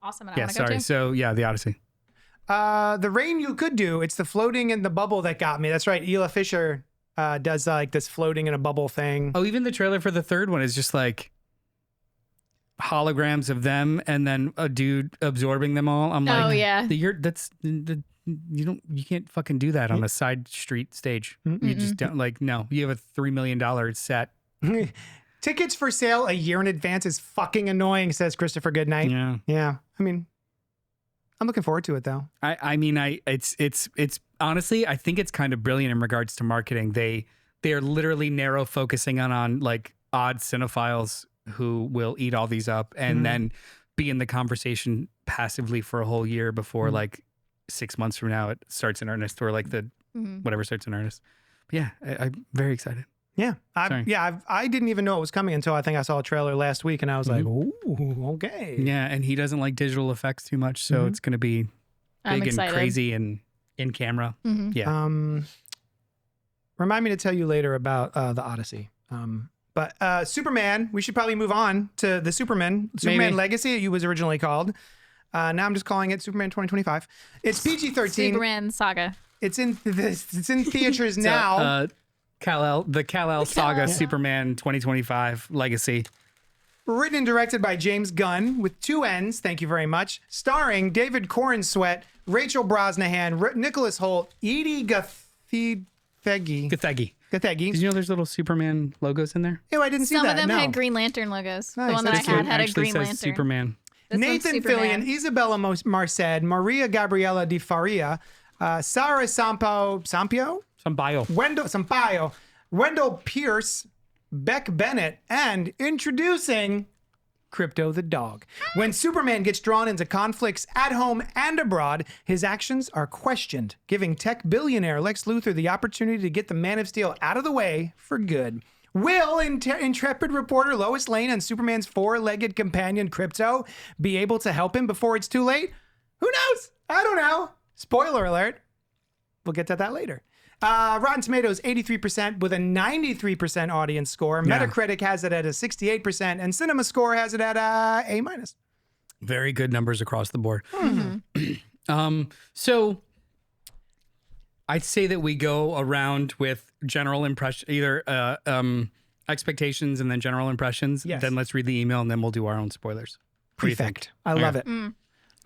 awesome. And I Yeah. want to go Sorry. too. So yeah, the Odyssey. The rain you could do. It's the floating in the bubble that got me. That's right. Ela Fisher does like this floating in a bubble thing. Oh, even the trailer for the third one is just like holograms of them and then a dude absorbing them all. I'm like, Oh, yeah. You can't fucking do that on a side street stage. You just don't no. You have a $3 million set. Tickets for sale a year in advance is fucking annoying, says Christopher Goodnight. Yeah. I mean, I'm looking forward to it though. It's honestly, I think it's kind of brilliant in regards to marketing. They are literally narrow focusing on like odd cinephiles who will eat all these up and then be in the conversation passively for a whole year before like 6 months from now it starts in earnest, or like the whatever starts in earnest. But yeah, I'm very excited. Yeah. I didn't even know it was coming until I think I saw a trailer last week and I was like, ooh, okay. Yeah, and he doesn't like digital effects too much, so it's going to be I'm big and excited. crazy and in camera. Yeah. Remind me to tell you later about the Odyssey. But Superman, we should probably move on to the Superman Legacy, it was originally called. Now I'm just calling it Superman 2025. It's PG-13. Superman saga. It's in theaters now. The Kal-El Saga Superman 2025 Legacy. Written and directed by James Gunn with 2 N's. Thank you very much. Starring David Cornswet, Rachel Brosnahan, Nicholas Hoult, Edie Gathegi. Gathegi. Did you know there's little Superman logos in there? Ew, I didn't see Some that. of them no. had Green Lantern logos. Nice. The one that That's I cute. had a Actually Green says Lantern. Superman. This one's Nathan Superman. Fillion, Isabella Marced, Maria Gabriela Di Faria, Sarah Sampaio, Wendell Pierce, Beck Bennett, and introducing Crypto the dog. When Superman gets drawn into conflicts at home and abroad, his actions are questioned, giving tech billionaire Lex Luthor the opportunity to get the Man of Steel out of the way for good. Will intrepid reporter Lois Lane and Superman's 4-legged companion Crypto be able to help him before it's too late? Who knows? I don't know. Spoiler alert. We'll get to that later. Rotten Tomatoes, 83% with a 93% audience score. Metacritic has it at a 68%, and Cinema Score has it at a A-. Very good numbers across the board. So I'd say that we go around with general impression, either expectations and then general impressions. Yes. Then let's read the email and then we'll do our own spoilers. What do you think? Perfect. I love it.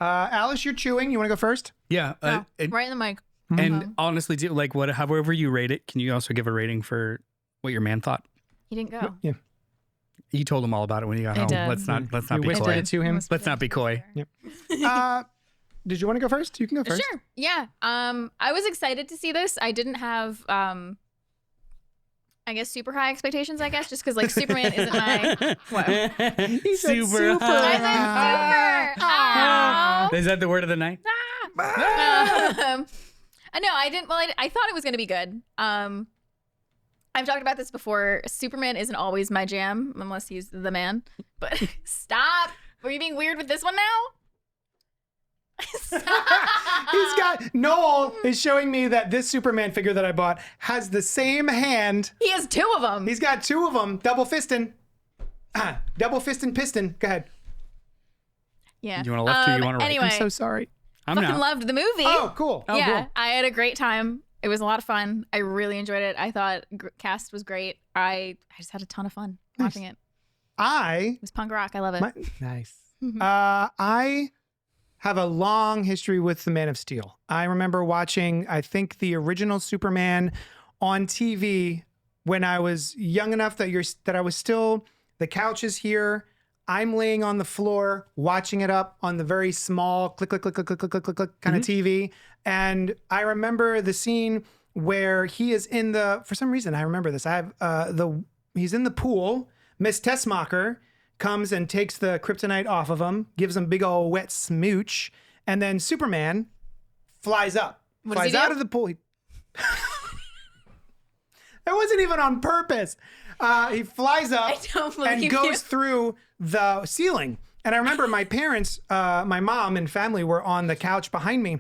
Alice, you're chewing. You want to go first? Yeah. Right in the mic. And honestly, however you rate it, can you also give a rating for what your man thought? He didn't go. Yeah. You told him all about it when he got home. did. Let's not You be whispered coy. it to him. Let's not be coy. Did you want to go first? You can go first. Sure. Yeah. I was excited to see this. I didn't have I guess super high expectations, just because like Superman isn't my He said super. I said super. Ow. Is that the word of the night? No, I didn't. Well, I thought it was going to be good. I've talked about this before. Superman isn't always my jam unless he's the man. But stop. Were you being weird with this one now? He's got Noel is showing me that this Superman figure that I bought has the same hand. He has 2 of them. He's got 2 of them. Double fisting. Double fisting piston. Go ahead. Yeah. Do you want to left or you want to right? Anyway, I'm so sorry. I'm fucking not. loved the movie. Oh, cool. Yeah, Cool. I had a great time. It was a lot of fun. I really enjoyed it. I thought cast was great. I just had a ton of fun watching it. It was punk rock. I love it. Nice. I have a long history with the Man of Steel. I remember watching, I think, the original Superman on TV when I was young enough that I was still, the couch is here. I'm laying on the floor watching it up on the very small click, click, click, click, click, click, click, click kind of TV. And I remember the scene where he is in for some reason, I remember this. I have he's in the pool. Miss Tessmacher comes and takes the kryptonite off of him, gives him big old wet smooch, and then Superman flies up. What does flies he do? out of the pool. It wasn't even on purpose. He flies up I don't believe and you. goes through the ceiling. And I remember my parents, my mom and family were on the couch behind me.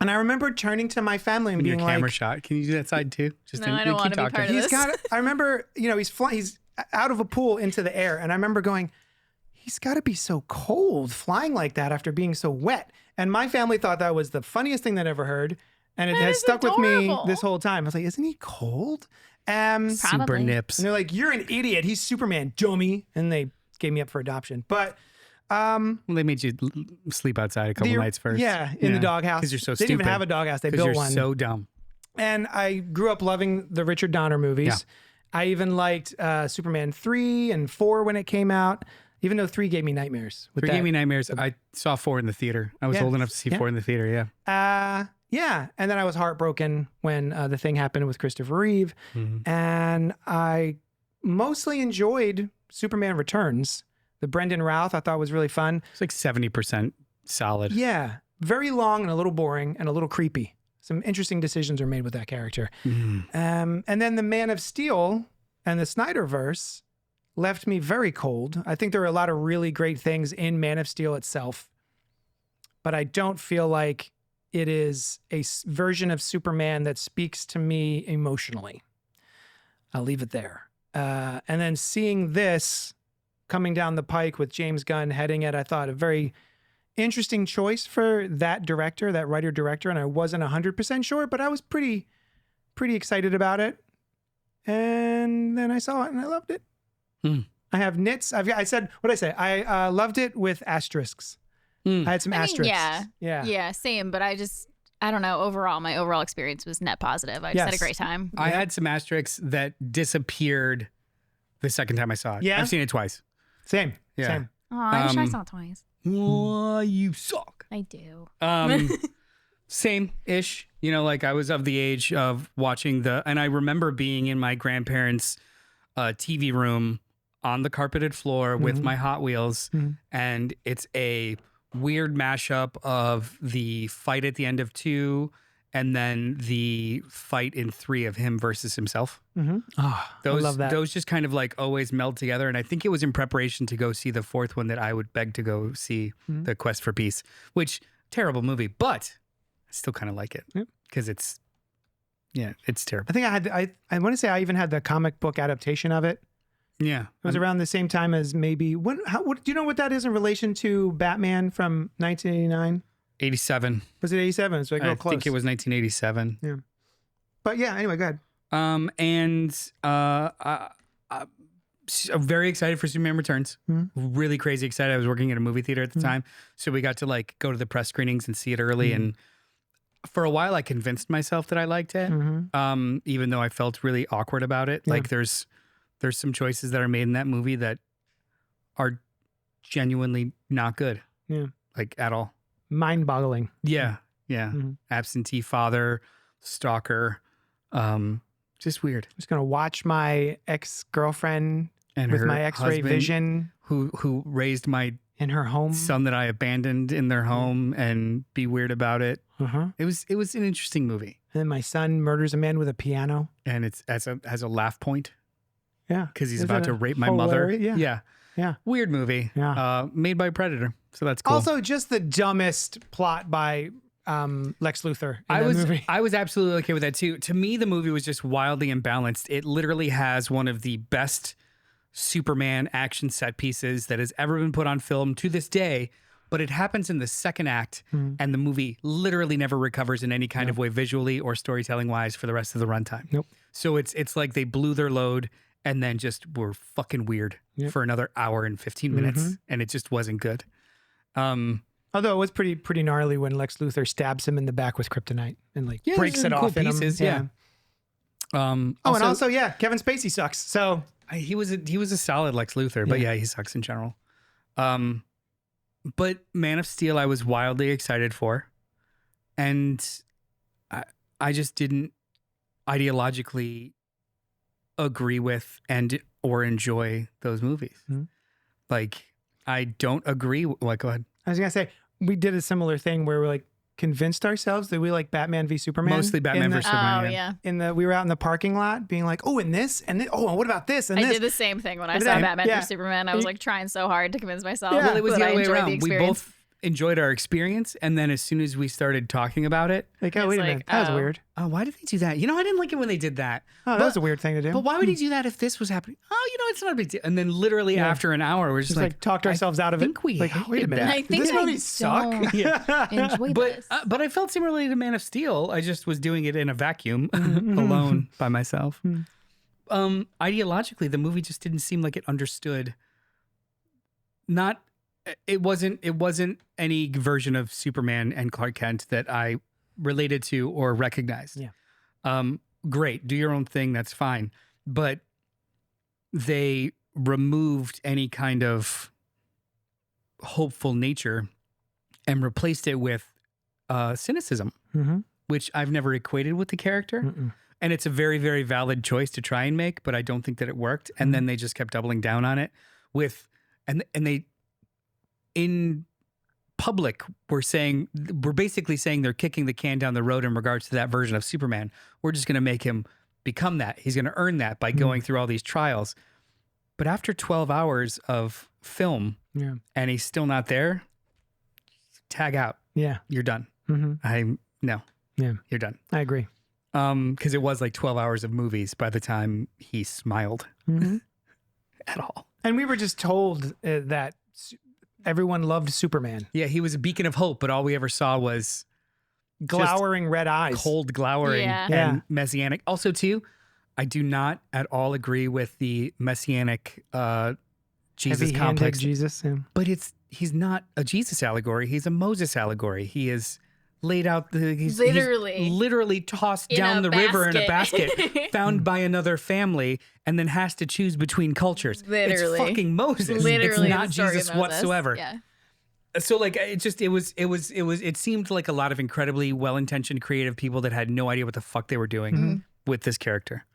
And I remember turning to my family and Your being camera like, shot. Can you do that side too? Just No, I don't want to be part of he's this. got, I remember, he's out of a pool into the air. And I remember going, he's got to be so cold flying like that after being so wet. And my family thought that was the funniest thing they'd ever heard. And it That has is stuck with me adorable. this whole time. I was like, isn't he cold? Super Probably. nips. And they're like, you're an idiot. He's Superman, dummy. And they gave me up for adoption. But Well, they made you sleep outside a couple nights first. yeah, in the doghouse. Because you're so They stupid. didn't even have a doghouse. They 'Cause built you're one. so dumb. And I grew up loving the Richard Donner movies. Yeah. I even liked Superman 3 and 4 when it came out, even though 3 gave me nightmares. With 3 that. gave me nightmares. I saw 4 in the theater. I was Yeah. old enough to see Yeah. 4 in the theater, yeah. Yeah. And then I was heartbroken when the thing happened with Christopher Reeve. Mhm. And I mostly enjoyed Superman Returns. The Brendan Routh I thought was really fun. It's like 70% solid. Yeah. Very long and a little boring and a little creepy. Some interesting decisions were made with that character. Mhm. And then the Man of Steel and the Snyderverse left me very cold. I think there are a lot of really great things in Man of Steel itself, but I don't feel like it is a version of Superman that speaks to me emotionally. I'll leave it there. And then seeing this coming down the pike with James Gunn heading it, I thought a very interesting choice for that director, that writer-director, and I wasn't 100% sure, but I was pretty excited about it. And then I saw it and I loved it. Hmm. I have nits. I said, what did I say? I loved it with asterisks. Hmm. I had some I mean, asterisks. yeah. Yeah, same. But I don't know. Overall, my overall experience was net positive. I just had a Yes. great time. I had some asterisks that disappeared the second time I saw it. Yeah? I've seen it twice. Same. Yeah. Same. Oh, I wish I Um, saw it twice. Oh, you suck. I do. Same-ish. You know, like I was of the age of watching and I remember being in my grandparents' TV room on the carpeted floor with my Hot Wheels, and it's a weird mashup of the fight at the end of 2 and then the fight in 3 of him versus himself. Oh, Those, I love that. Those just kind of like always meld together. And I think it was in preparation to go see the 4th one that I would beg to go see, The Quest for Peace, which terrible movie, but I still kind of like it because it's terrible. I think I want to say I even had the comic book adaptation of it. Yeah. It was around the same time as maybe what do you know what that is in relation to Batman from 1989? 87. Was it 87? It's like real I close. think it was 1987. Yeah. But yeah, anyway, go ahead. I'm very excited for Superman Returns. Really crazy excited. I was working at a movie theater at the time, so we got to like go to the press screenings and see it early. And for a while, I convinced myself that I liked it, even though I felt really awkward about it. Yeah. Like there's some choices that are made in that movie that are genuinely not good. Yeah. Like at all. Mind-boggling. Yeah. Mhm. Absentee father, stalker, just weird. I'm just gonna watch my ex-girlfriend And with her my X-ray husband vision who raised my in her home. son that I abandoned in their home and be weird about it. Uh-huh. It was an interesting movie, And then my son murders a man with a piano. and it's has a laugh point Yeah. because he's Isn't about it to rape my mother. hilarious? Yeah. Yeah. Weird movie. Yeah. Made by Predator, so that's cool. Also, just the dumbest plot by Lex Luthor in I that was movie. I was absolutely okay with that too. To me, the movie was just wildly imbalanced. It literally has one of the best Superman action set pieces that has ever been put on film to this day, but it happens in the second act, and the movie literally never recovers in any kind of way visually or storytelling wise for the rest of the runtime. Nope. So it's like they blew their load and then just were fucking weird for another hour and 15 minutes, and it just wasn't good. Although it was pretty gnarly when Lex Luthor stabs him in the back with kryptonite and like Yeah, breaks there's it some off cool in pieces, him. yeah. And also, yeah, Kevin Spacey sucks. So He was a solid Lex Luthor, but yeah, he sucks in general. But Man of Steel, I was wildly excited for, and I just didn't ideologically agree with or enjoy those movies. Like I don't agree. Go ahead. I was gonna say we did a similar thing where we're like, convinced ourselves that we like Batman v Superman. Mostly Batman in the- versus Superman. Oh yeah. We were out in the parking lot being like, oh, and this, and oh, and what about this, and I this? did the same thing when I And saw then- Batman yeah. vs Superman. I was like trying so hard to convince myself. Yeah. Well, it was that the I other way enjoyed the around. We experience. both enjoyed our experience, and then as soon as we started talking about it, Like, oh, It's wait a like, minute, that was oh. weird. oh, why did they do that? You know, I didn't like it when they did that. Oh, that was a weird thing to do. But why would he do that if this was happening? Oh, you know, it's not a big deal. And then literally after an hour, we're just Just like talked ourselves out of it. think we like, oh, wait a hated minute, that. I Did think this I movie suck? don't enjoy this. But I felt similarly to Man of Steel. I just was doing it in a vacuum, Mm-hmm. alone by myself. Ideologically, the movie just didn't seem like it understood. It wasn't any version of Superman and Clark Kent that I related to or recognized. Yeah. Great, do your own thing. That's fine. But they removed any kind of hopeful nature and replaced it with cynicism, Mm-hmm. which I've never equated with the character. Mm-mm. And it's a very, very valid choice to try and make, but I don't think that it worked. And then they just kept doubling down on it and they in public we're basically saying they're kicking the can down the road in regards to that version of Superman. We're just going to make him become that. He's going to earn that by going through all these trials. But after 12 hours of film Yeah. and he's still not there, tag out. Yeah. You're done. Mm-hmm. No. Yeah. You're done. I agree. Because it was like 12 hours of movies by the time he smiled Mm-hmm. at all. And we were just told that everyone loved Superman. Yeah, he was a beacon of hope, but all we ever saw was Glowering red eyes. cold glowering Yeah. and Yeah. messianic. Also, too, I do not at all agree with the messianic Jesus Heavy-handed complex. Jesus. Yeah. But he's not a Jesus allegory. He's a Moses allegory. He is laid out he's literally tossed In down a the river in a basket. basket, found by another family, and then has to choose between cultures. Literally. It's fucking Moses. Literally, it's not the story of Jesus Moses. whatsoever. Yeah. So like it seemed like a lot of incredibly well-intentioned creative people that had no idea what the fuck they were doing with this character.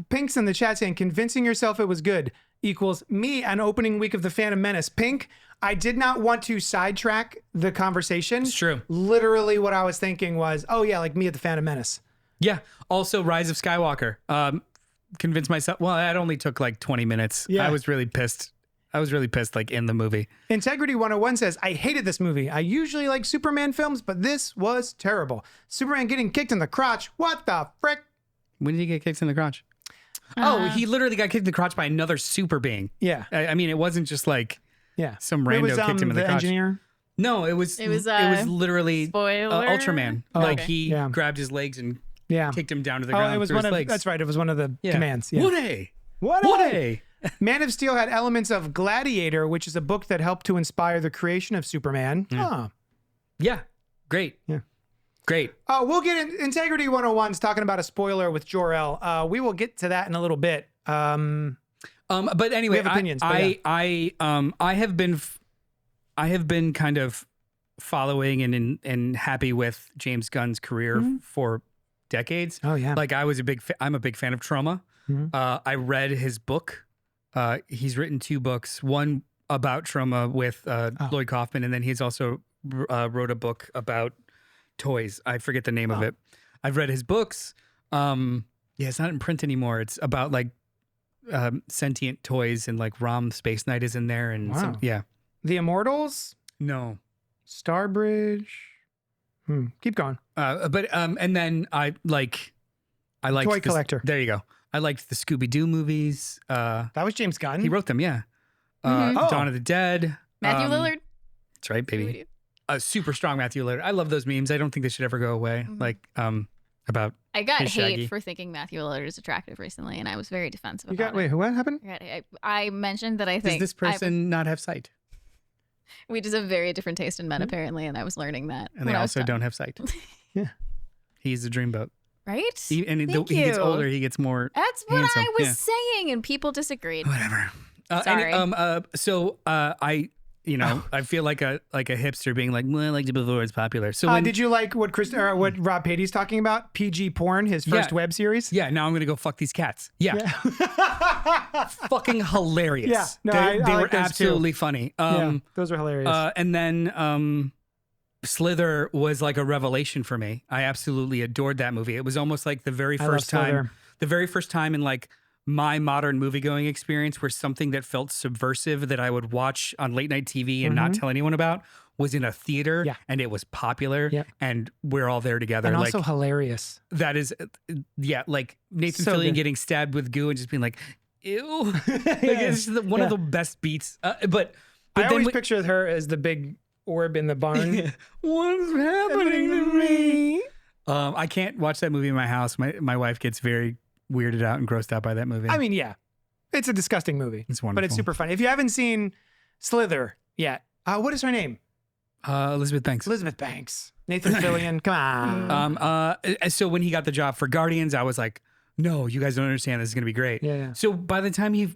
Pink's in the chat saying, convincing yourself it was good equals me on opening week of the Phantom Menace. Pink, I did not want to sidetrack the conversation. It's true. Literally what I was thinking was, oh yeah, like me at the Phantom Menace. Yeah. Also, Rise of Skywalker. Convinced myself. Well, that only took like 20 minutes. Yeah. I was really pissed. Like in the movie. Integrity 101 says, I hated this movie. I usually like Superman films, but this was terrible. Superman getting kicked in the crotch. What the frick? When did he get kicked in the crotch? Oh, he literally got kicked in the crotch by another super being. Yeah. I mean, it wasn't just like Yeah. some It rando was, kicked him in the crotch. engineer. No, it was literally Spoiler? Ultraman. Oh, like okay. he Yeah. grabbed his legs and Yeah. kicked him down to the Oh, ground. it was through one his of, legs. that's right. It was one of the Yeah. commands. Yeah. What a. Man of Steel had elements of Gladiator, which is a book that helped to inspire the creation of Superman. Oh. Yeah. Great. Yeah. Great. Oh, we'll get in Integrity 101's talking about a spoiler with Jor-El. We will get to that in a little bit. But anyway, We have opinions, but I have been kind of following and happy with James Gunn's career for decades. Oh, yeah. Like I'm a big fan of Trauma. I read his book. He's written 2 books, one about trauma with Lloyd Kaufman, and then he's also wrote a book about toys. I forget the name of it. I've read his books. It's not in print anymore. It's about like sentient toys, and like Rom Space Knight is in there, and Wow. yeah. The Immortals, No. Starbridge. Keep going. And then I liked Toy Collector. There you go. I liked the Scooby-Doo movies. That was James Gunn. He wrote them, yeah. Oh. Dawn of the Dead. Matthew Lillard. That's right, baby. Super strong Matthew Lillard. I love those memes. I don't think they should ever go away. Like about I got his hate Shaggy. for thinking Matthew Lillard is attractive recently, and I was very defensive You about got, wait, what happened? it. I mentioned that I think Does this person not have sight? we just have very different taste in men, apparently, and I was learning that. And when they I was also done. don't have sight. Yeah. He's a dreamboat. Right? And Thank he gets you. older, he gets more That's what handsome. I was Yeah. saying, and people disagreed. Whatever. Sorry. I feel like a hipster being like, well, I liked it before it's popular. So when, Did you like what what Rob Patey's talking about? PG Porn, his first Yeah. web series? yeah, now I'm gonna go fuck these cats. Yeah, fucking hilarious. Yeah. No, they I like were those too. absolutely funny. Yeah, those are hilarious. And then Slither was like a revelation for me. I absolutely adored that movie. It was almost like the very I love first time, Slither. the very first time in like my modern movie going experience where something that felt subversive that I would watch on late night TV and not tell anyone about was in a theater Yeah. and it was popular Yep. and we're all there together. And Like also hilarious. that is, yeah, like Nathan So Fillion good. getting stabbed with goo and just being like, ew. Like, it's just one of the best beats. But I then always we- picture her as the big orb in the barn. What's happening to me? I can't watch that movie in my house. My wife gets very weirded out and grossed out by that movie. I mean, yeah, it's a disgusting movie. It's but it's wonderful. super funny. If you haven't seen Slither yet, what is her name? Elizabeth Banks. Elizabeth Banks. Nathan Fillion. Come on. So when he got the job for Guardians, I was like, no, you guys don't understand. This is going to be great. Yeah. So by the time he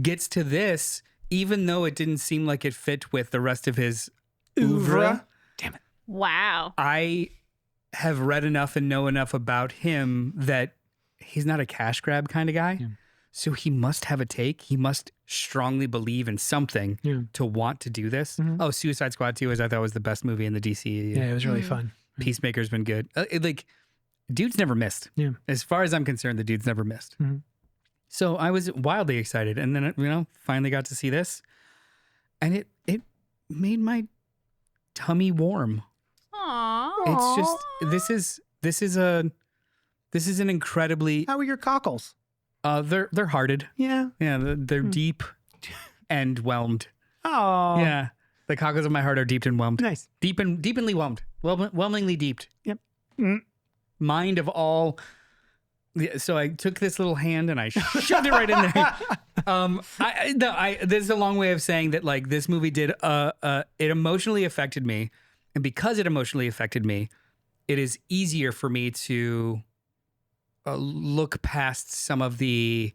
gets to this, even though it didn't seem like it fit with the rest of his oeuvre, Damn it. Wow. I have read enough and know enough about him that he's not a cash grab kind of guy. Yeah. So he must have a take. He must strongly believe in something Yeah. to want to do this. Mhm. Oh, Suicide Squad 2 I thought was the best movie in the DC. Yeah, it was really fun. Peacemaker's been good. Like, dude's never missed. Yeah. As far as I'm concerned, the dude's never missed. Mhm. So I was wildly excited. And then, finally got to see this. And it made my tummy warm. Aww. It's just, this is an incredibly, How were your cockles? they're hearted. Yeah. Yeah. They're deep and whelmed. Oh. Yeah. The cockles of my heart are deep and whelmed. Nice. Deeply whelmed. Whelmingly deeped. Yep. Mm. Mind of all. Yeah, so I took this little hand and I shoved it right in there. This is a long way of saying that like this movie did. It emotionally affected me, and because it emotionally affected me, it is easier for me to look past some of the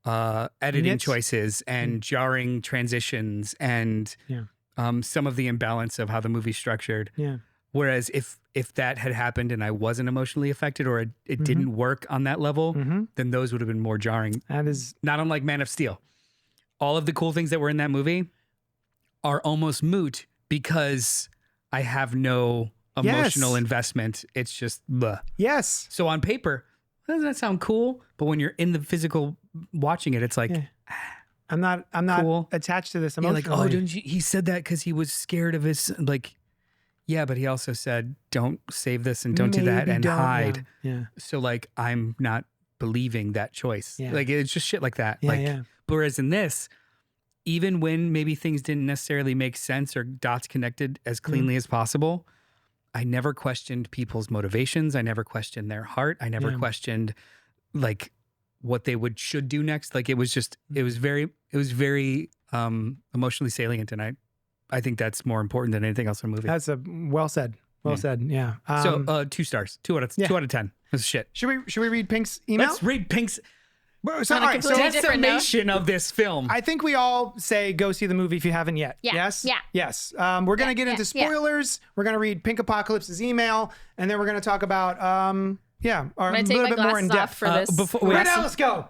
editing Nits? choices and jarring transitions and Yeah. some of the imbalance of how the movie's structured. Yeah. Whereas if that had happened and I wasn't emotionally affected or it didn't work on that level, Mm-hmm. then those would have been more jarring. That is. Not unlike Man of Steel. All of the cool things that were in that movie are almost moot because I have no emotional Yes. investment. It's just blah. Yes. So on paper, doesn't that sound cool? But when you're in the physical watching it, it's like, Yeah. I'm not Cool. attached to this yeah, emotionally. like, oh, didn't you, he said that because he was scared of his, like, yeah, but he also said, don't save this and don't do that Maybe and don't, hide. Yeah. So like, I'm not believing that choice. Yeah. Like, it's just shit like that. Yeah. like, Yeah. whereas in this, even when maybe things didn't necessarily make sense or dots connected as cleanly as possible, I never questioned people's motivations. I never questioned their heart. I never Yeah. questioned like what they should do next. Like it was just, it was very emotionally salient. And I think that's more important than anything else in a movie. That's well said. Well Yeah. said. Yeah. So 2 stars, 2 out of 10. That's shit. should we read Pink's email? Let's read Pink's So, On a all right, so completely different note. decimation of this film. I think we all say go see the movie if you haven't yet. Yeah, Yes? yeah. Yes. We're going to get into yeah. spoilers. We're going to read Pink Apocalypse's email, and then we're going to talk about, or I'm a gonna take little my bit more in glasses off depth. for this. before- Right wait, now, let's go.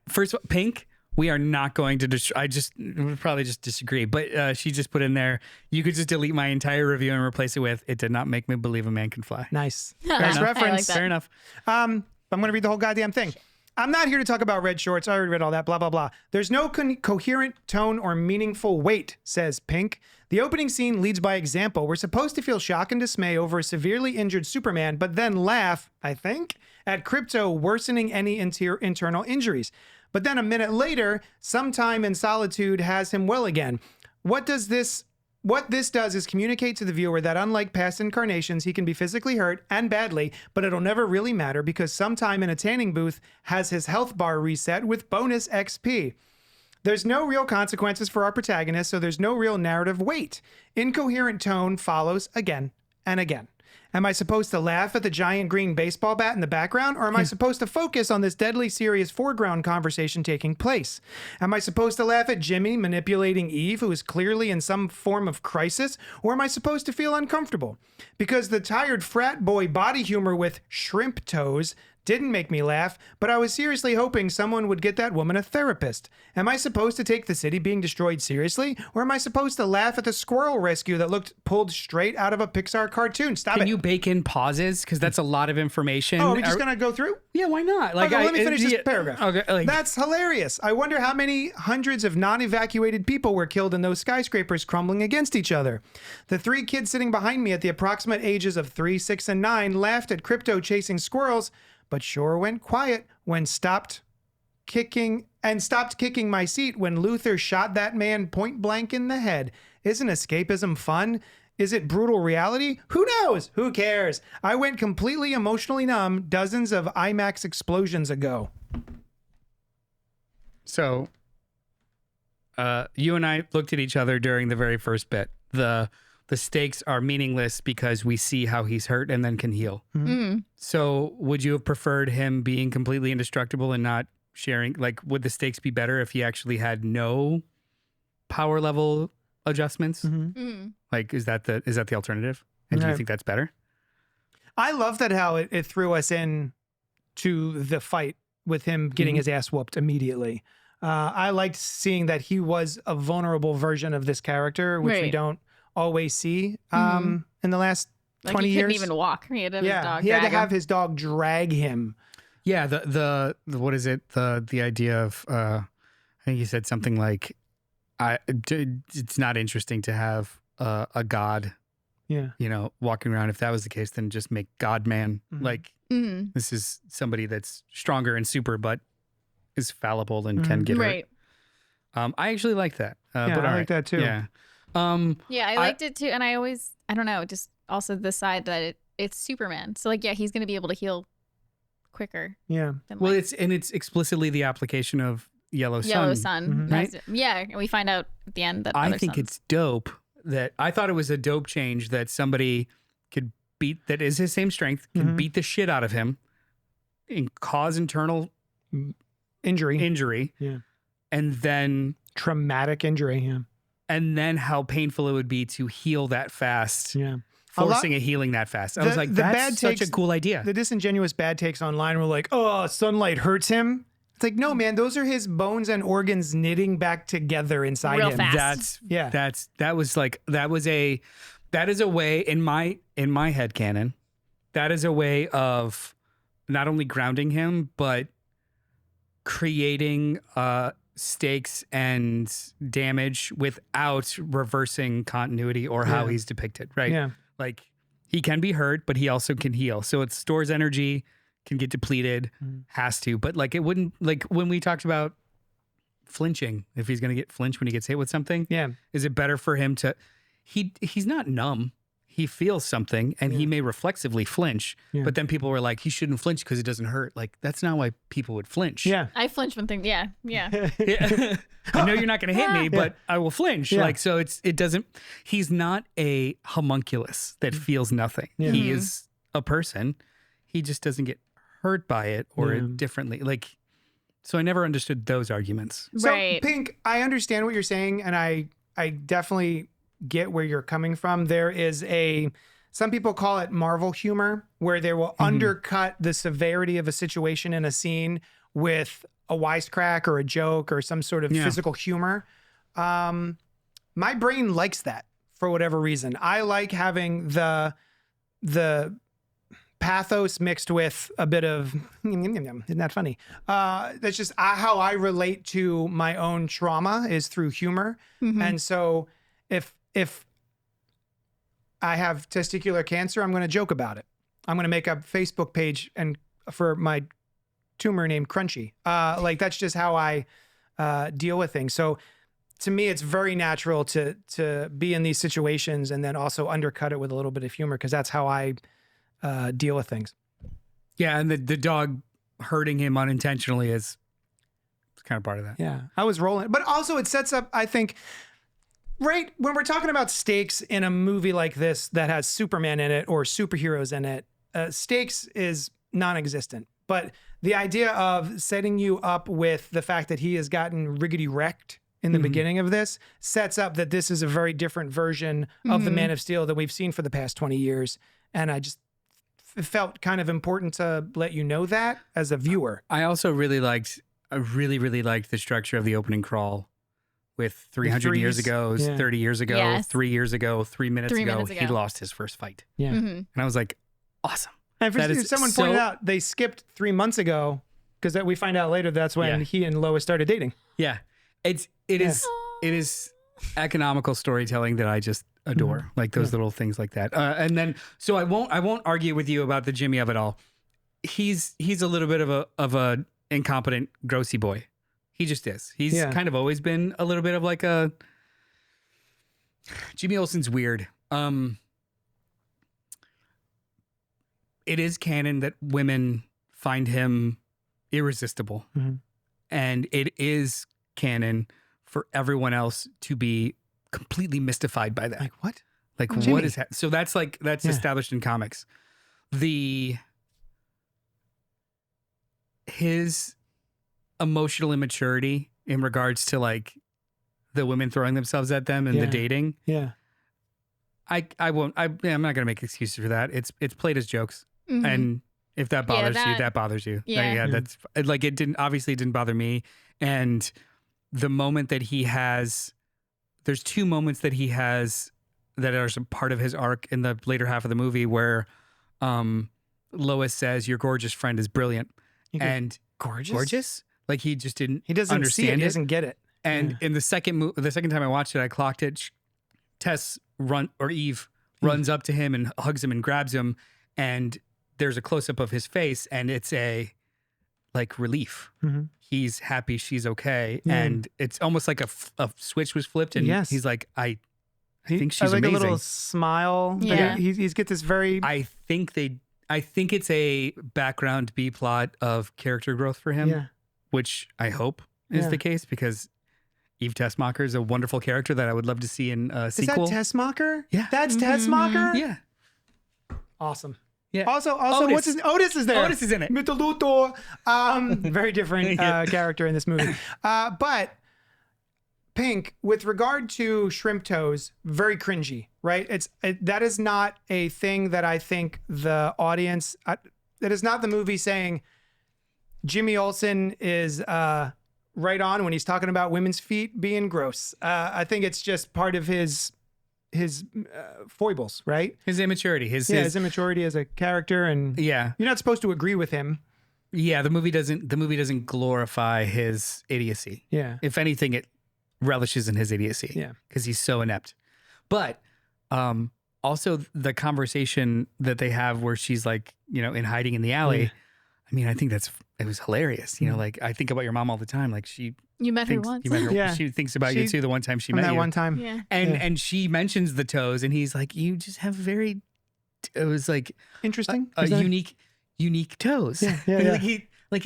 First of all, Pink, we are not going to I just would probably just disagree, but she just put in there, you could just delete my entire review and replace it with, it did not make me believe a man can fly. Nice. I Nice like reference. that. Fair enough. I'm going to read the whole goddamn thing. I'm not here to talk about red shorts. I already read all that, blah, blah, blah. There's no coherent tone or meaningful weight, says Pink. The opening scene leads by example. We're supposed to feel shock and dismay over a severely injured Superman, but then laugh, I think, at Crypto worsening any internal injuries. But then a minute later, sometime in solitude has him well again. What this does is communicate to the viewer that unlike past incarnations, he can be physically hurt and badly, but it'll never really matter because sometime in a tanning booth has his health bar reset with bonus XP. There's no real consequences for our protagonist, so there's no real narrative weight. Incoherent tone follows again and again. Am I supposed to laugh at the giant green baseball bat in the background, or am I supposed to focus on this deadly serious foreground conversation taking place? Am I supposed to laugh at Jimmy manipulating Eve, who is clearly in some form of crisis, or am I supposed to feel uncomfortable? Because the tired frat boy body humor with shrimp toes didn't make me laugh, but I was seriously hoping someone would get that woman a therapist. Am I supposed to take the city being destroyed seriously, or am I supposed to laugh at the squirrel rescue that looked pulled straight out of a Pixar cartoon? Stop Can it. you bake in pauses? Because that's a lot of information. Oh, are we just going to go through? Yeah, why not? Okay, let me finish this paragraph. Okay, That's hilarious. I wonder how many hundreds of non-evacuated people were killed in those skyscrapers crumbling against each other. The 3 kids sitting behind me at the approximate ages of 3, 6, and 9 laughed at Crypto chasing squirrels, but sure went quiet when stopped kicking my seat when Luther shot that man point blank in the head. Isn't escapism fun? Is it brutal reality? Who knows? Who cares? I went completely emotionally numb dozens of IMAX explosions ago. So, you and I looked at each other during the very first bit. The stakes are meaningless because we see how he's hurt and then can heal. So would you have preferred him being completely indestructible and not sharing? Like, would the stakes be better if he actually had no power level adjustments? Like, is that the alternative? And do you Right. think that's better? I love that how it threw us in to the fight with him getting his ass whooped immediately. I liked seeing that he was a vulnerable version of this character, which we Right. don't always see in the last Like 20 he years. couldn't even walk. He had to have his dog he had to drag him. have his dog drag him. Yeah. The what is it? The idea of I think he said something like, it's not interesting to have a god, Yeah. walking around. If that was the case, then just make God Man. Like, Mhm. this is somebody that's stronger and super, but is fallible and can get Right. hurt. I actually like that. Yeah, but I all like that too. Yeah. Yeah, I liked it too. And I don't know, just also the side that it's Superman. So like, yeah, he's going to be able to heal quicker Yeah. than Well, like it's explicitly the application of Yellow Sun. Yellow Sun. Right? Yeah, and we find out at the end that I other think suns. it's dope that I thought it was a dope change that somebody could beat, that is his same strength, can beat the shit out of him and cause internal Injury. injury. Yeah. And then Traumatic injury. Yeah. and then how painful it would be to heal that fast, Yeah. forcing a healing that fast. I was like, that's such a cool idea. The disingenuous bad takes online were like, oh, sunlight hurts him. It's like, no, man, those are his bones and organs knitting back together inside Real him. fast. Yeah. That is a way in my headcanon, that is a way of not only grounding him, but creating stakes and damage without reversing continuity or how he's depicted, right? Yeah. Like, he can be hurt, but he also can heal. So it stores energy, can get depleted, has to. But like, it wouldn't, like when we talked about flinching, if he's going to get flinched when he gets hit with something, Yeah. is it better for him to, he's not numb. He feels something and he may reflexively flinch, but then people were like, he shouldn't flinch because it doesn't hurt. Like, that's not why people would flinch. Yeah. I flinch when things. Yeah. Yeah. I know you're not going to hit me, but I will flinch. Yeah. Like, so it doesn't, he's not a homunculus that feels nothing. He is a person. He just doesn't get hurt by it or differently. Like, so I never understood those arguments. So, Right. Pink, I understand what you're saying, and I definitely get where you're coming from. There is some people call it Marvel humor, where they will undercut the severity of a situation in a scene with a wisecrack or a joke or some sort of physical humor. My brain likes that for whatever reason. I like having the pathos mixed with a bit of isn't that funny? That's just how I relate to my own trauma is through humor. And so if I have testicular cancer, I'm going to joke about it. I'm going to make a Facebook page and for my tumor named Crunchy. Like, that's just how I deal with things. So to me, it's very natural to be in these situations and then also undercut it with a little bit of humor, because that's how I deal with things. Yeah. And the dog hurting him unintentionally is kind of part of that. Yeah, I was rolling. But also it sets up, I think, right, when we're talking about stakes in a movie like this that has Superman in it or superheroes in it, stakes is non-existent. But the idea of setting you up with the fact that he has gotten riggedy wrecked in the beginning of this sets up that this is a very different version of the Man of Steel that we've seen for the past 20 years. And I just it felt kind of important to let you know that as a viewer. I also really liked the structure of the opening crawl with 300 years threes. ago, Yeah. 30 years ago, Yes. 3 years ago, 3 minutes 3 ago, minutes he ago. lost his first fight. Yeah. And I was like, awesome. And That is someone so- pointed out they skipped 3 months ago because we find out later that's when Yeah. he and Lois started dating. Yeah. It is economical storytelling that I just adore. Like those little things like that. And then so I won't argue with you about the Jimmy of it all. He's a little bit of a incompetent grossy boy. He just is. He's Yeah. kind of always been a little bit of like a Jimmy Olsen's weird. It is canon that women find him irresistible. Mhm. And it is canon for everyone else to be completely mystified by that. Like, what? Like Jimmy. what is that? So that's Yeah. established in comics. His emotional immaturity in regards to like the women throwing themselves at them and Yeah. the dating. Yeah. I'm not gonna make excuses for that. It's played as jokes. Mhm. And if that bothers you, that- that bothers you. Yeah. That's like it didn't bother me. And the moment that he has, there's 2 moments that he has that are some part of his arc in the later half of the movie where Lois says, "Your gorgeous friend is brilliant," He goes, and gorgeous. Like he just didn't. He doesn't understand see it. He it. doesn't get it. And in the second time I watched it, I clocked it. Eve runs up to him and hugs him and grabs him, and there's a close up of his face, and it's a like relief. Mhm. He's happy she's okay, Yeah. and it's almost like a switch was flipped, and Yes. he's like, I think she's like amazing. a little smile. Like, Yeah. he's get this very. I think it's a background B plot of character growth for him, yeah. which I hope is Yeah. the case because Eve Tessmacher is a wonderful character that I would love to see in a Is sequel. that Tessmacher? Yeah. That's Tessmacher? Yeah. Awesome. Yeah. Also, Otis. what's his Otis is there. Otis is in it. Mittelutor. Very different character in this movie. But Pink, with regard to shrimp toes, very cringy, right? That is not a thing that I think the audience. That is not the movie saying Jimmy Olsen is right on when he's talking about women's feet being gross. I think it's just part of his foibles, right? His immaturity, his immaturity as a character, and yeah. you're not supposed to agree with him. Yeah, the movie doesn't glorify his idiocy. Yeah. If anything, it relishes in his idiocy. Yeah. Because he's so inept. But also the conversation that they have where she's like, in hiding in the alley. Yeah. I mean, I think it was hilarious. Like I think about your mom all the time. Like You met her thinks once. you met her. Yeah. She thinks about you She- too. The one time she From met that you. one time. Yeah. And she mentions the toes, and he's like, "You just have very." It was like Interesting. a Is that- unique toes. Yeah, yeah, Like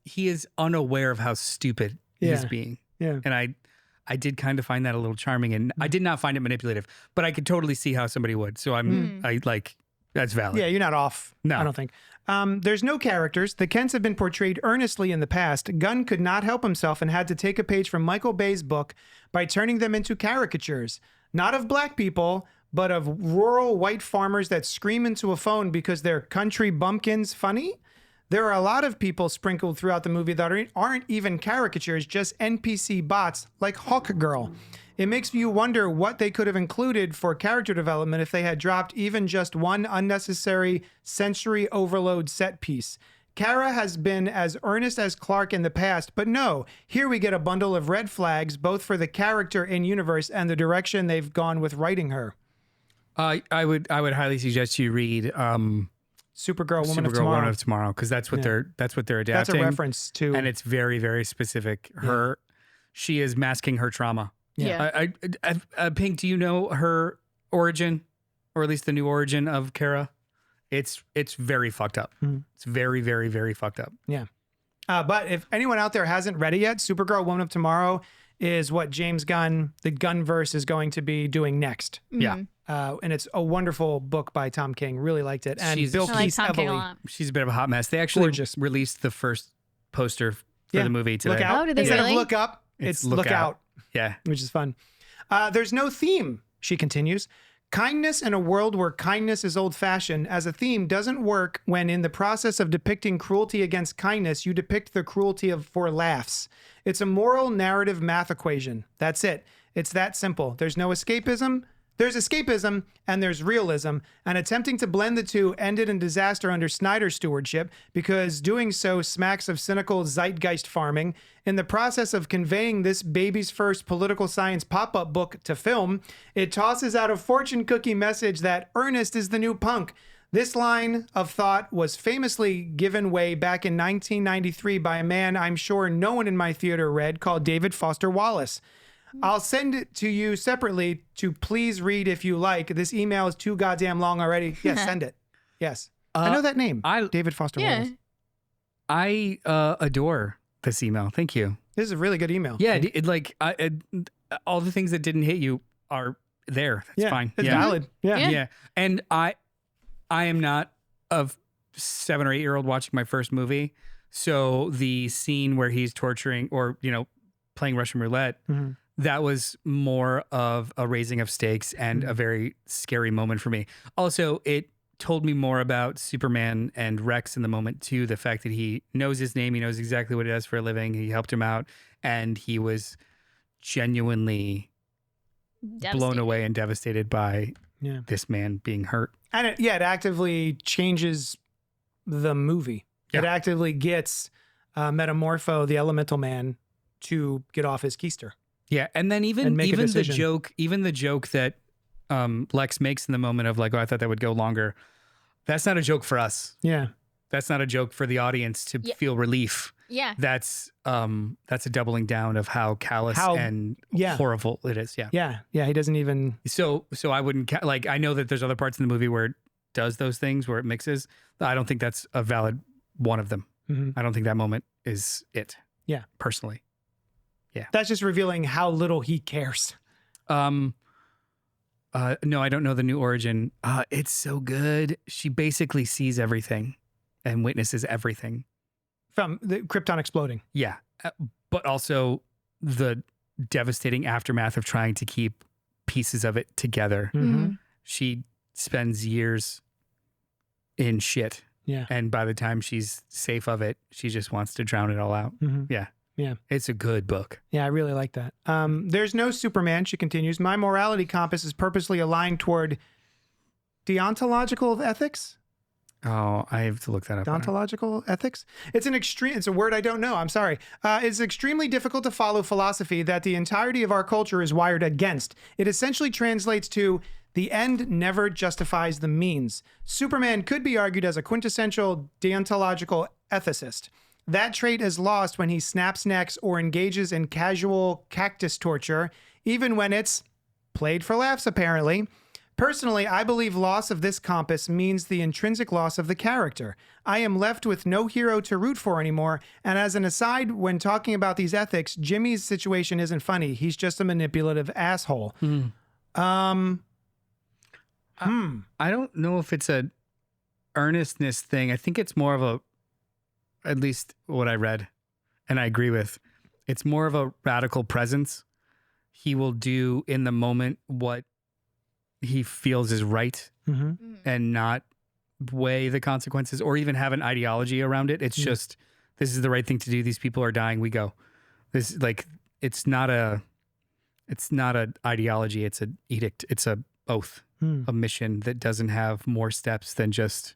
he is unaware of how stupid he's Yeah. being. Yeah. And I did kind of find that a little charming, and I did not find it manipulative, but I could totally see how somebody would. So that's valid. Yeah, you're not off. No. I don't think. There's no characters. The Kents have been portrayed earnestly in the past. Gunn could not help himself and had to take a page from Michael Bay's book by turning them into caricatures, not of black people, but of rural white farmers that scream into a phone because they're country bumpkins funny. There are a lot of people sprinkled throughout the movie that aren't even caricatures, just NPC bots like Hawk Girl. It makes you wonder what they could have included for character development if they had dropped even just one unnecessary sensory overload set piece. Kara has been as earnest as Clark in the past, but no, here we get a bundle of red flags, both for the character in universe and the direction they've gone with writing her. I would highly suggest you read Supergirl, Woman of Supergirl Tomorrow. Woman of Tomorrow, because that's what they're adapting. That's a reference to. and it's very, very specific. She is masking her trauma. Yeah. Pink, do you know her origin, or at least the new origin of Kara? It's very fucked up. It's very, very, very fucked up. Yeah. But if anyone out there hasn't read it yet, Supergirl, Woman of Tomorrow is what James Gunn, the Gunverse, is going to be doing next. Yeah. And it's a wonderful book by Tom King. Really liked it. And She's- Bill I like Keith Tom King a Evely. lot. She's a bit of a hot mess. They actually Gorgeous. released the first poster for Yeah. the movie today. Look out. Oh, did they Instead really? of look up, it's look out, Yeah. which is fun. There's no theme, she continues. Kindness in a world where kindness is old-fashioned as a theme doesn't work when in the process of depicting cruelty against kindness, you depict the cruelty for laughs. It's a moral narrative math equation. That's it. It's that simple. There's no escapism. There's escapism and there's realism, and attempting to blend the two ended in disaster under Snyder's stewardship because doing so smacks of cynical zeitgeist farming. In the process of conveying this baby's first political science pop-up book to film, it tosses out a fortune cookie message that Ernest is the new punk. This line of thought was famously given way back in 1993 by a man I'm sure no one in my theater read called David Foster Wallace. I'll send it to you separately to please read if you like. This email is too goddamn long already. Yes, send it. Yes. I know that name. David Foster Wallace. I adore this email. Thank you. This is a really good email. Yeah, all the things that didn't hit you are there. That's fine. It's valid. Yeah. And I am not a 7 or 8 year old watching my first movie. So the scene where he's torturing or, playing Russian roulette, that was more of a raising of stakes and a very scary moment for me. Also, it told me more about Superman and Rex in the moment too. The fact that he knows his name, he knows exactly what he does for a living. He helped him out, and he was genuinely blown away and devastated by this man being hurt. And it actively changes the movie. It actively gets Metamorpho, the Elemental Man, to get off his keister. Yeah, and then even the joke that Lex makes in the moment of like, oh, I thought that would go longer. That's not a joke for us. Yeah, that's not a joke for the audience to feel relief. Yeah, that's a doubling down of how callous and horrible it is. Yeah. He doesn't even. So I wouldn't I know that there's other parts in the movie where it does those things where it mixes. I don't think that's a valid one of them. I don't think that moment is it. Yeah, personally. Yeah. That's just revealing how little he cares. No, I don't know the new origin. It's so good. She basically sees everything and witnesses everything. From the Krypton exploding. Yeah. But also the devastating aftermath of trying to keep pieces of it together. She spends years in shit. Yeah. And by the time she's safe of it, she just wants to drown it all out. Yeah. Yeah. It's a good book. Yeah, I really like that. There's no Superman, she continues. My morality compass is purposely aligned toward deontological ethics. Oh, I have to look that up. Deontological ethics? It's a word I don't know. I'm sorry. It's extremely difficult to follow philosophy that the entirety of our culture is wired against. It essentially translates to the end never justifies the means. Superman could be argued as a quintessential deontological ethicist. That trait is lost when he snaps necks or engages in casual cactus torture, even when it's played for laughs, apparently. Personally, I believe loss of this compass means the intrinsic loss of the character. I am left with no hero to root for anymore, and as an aside, when talking about these ethics, Jimmy's situation isn't funny. He's just a manipulative asshole. I don't know if it's a earnestness thing. I think it's more of at least what I read, and I agree with, it's more of a radical presence. He will do in the moment what he feels is right and not weigh the consequences or even have an ideology around it. It's just, this is the right thing to do. These people are dying. We go. This it's not a ideology. It's an edict. It's a oath, a mission that doesn't have more steps than just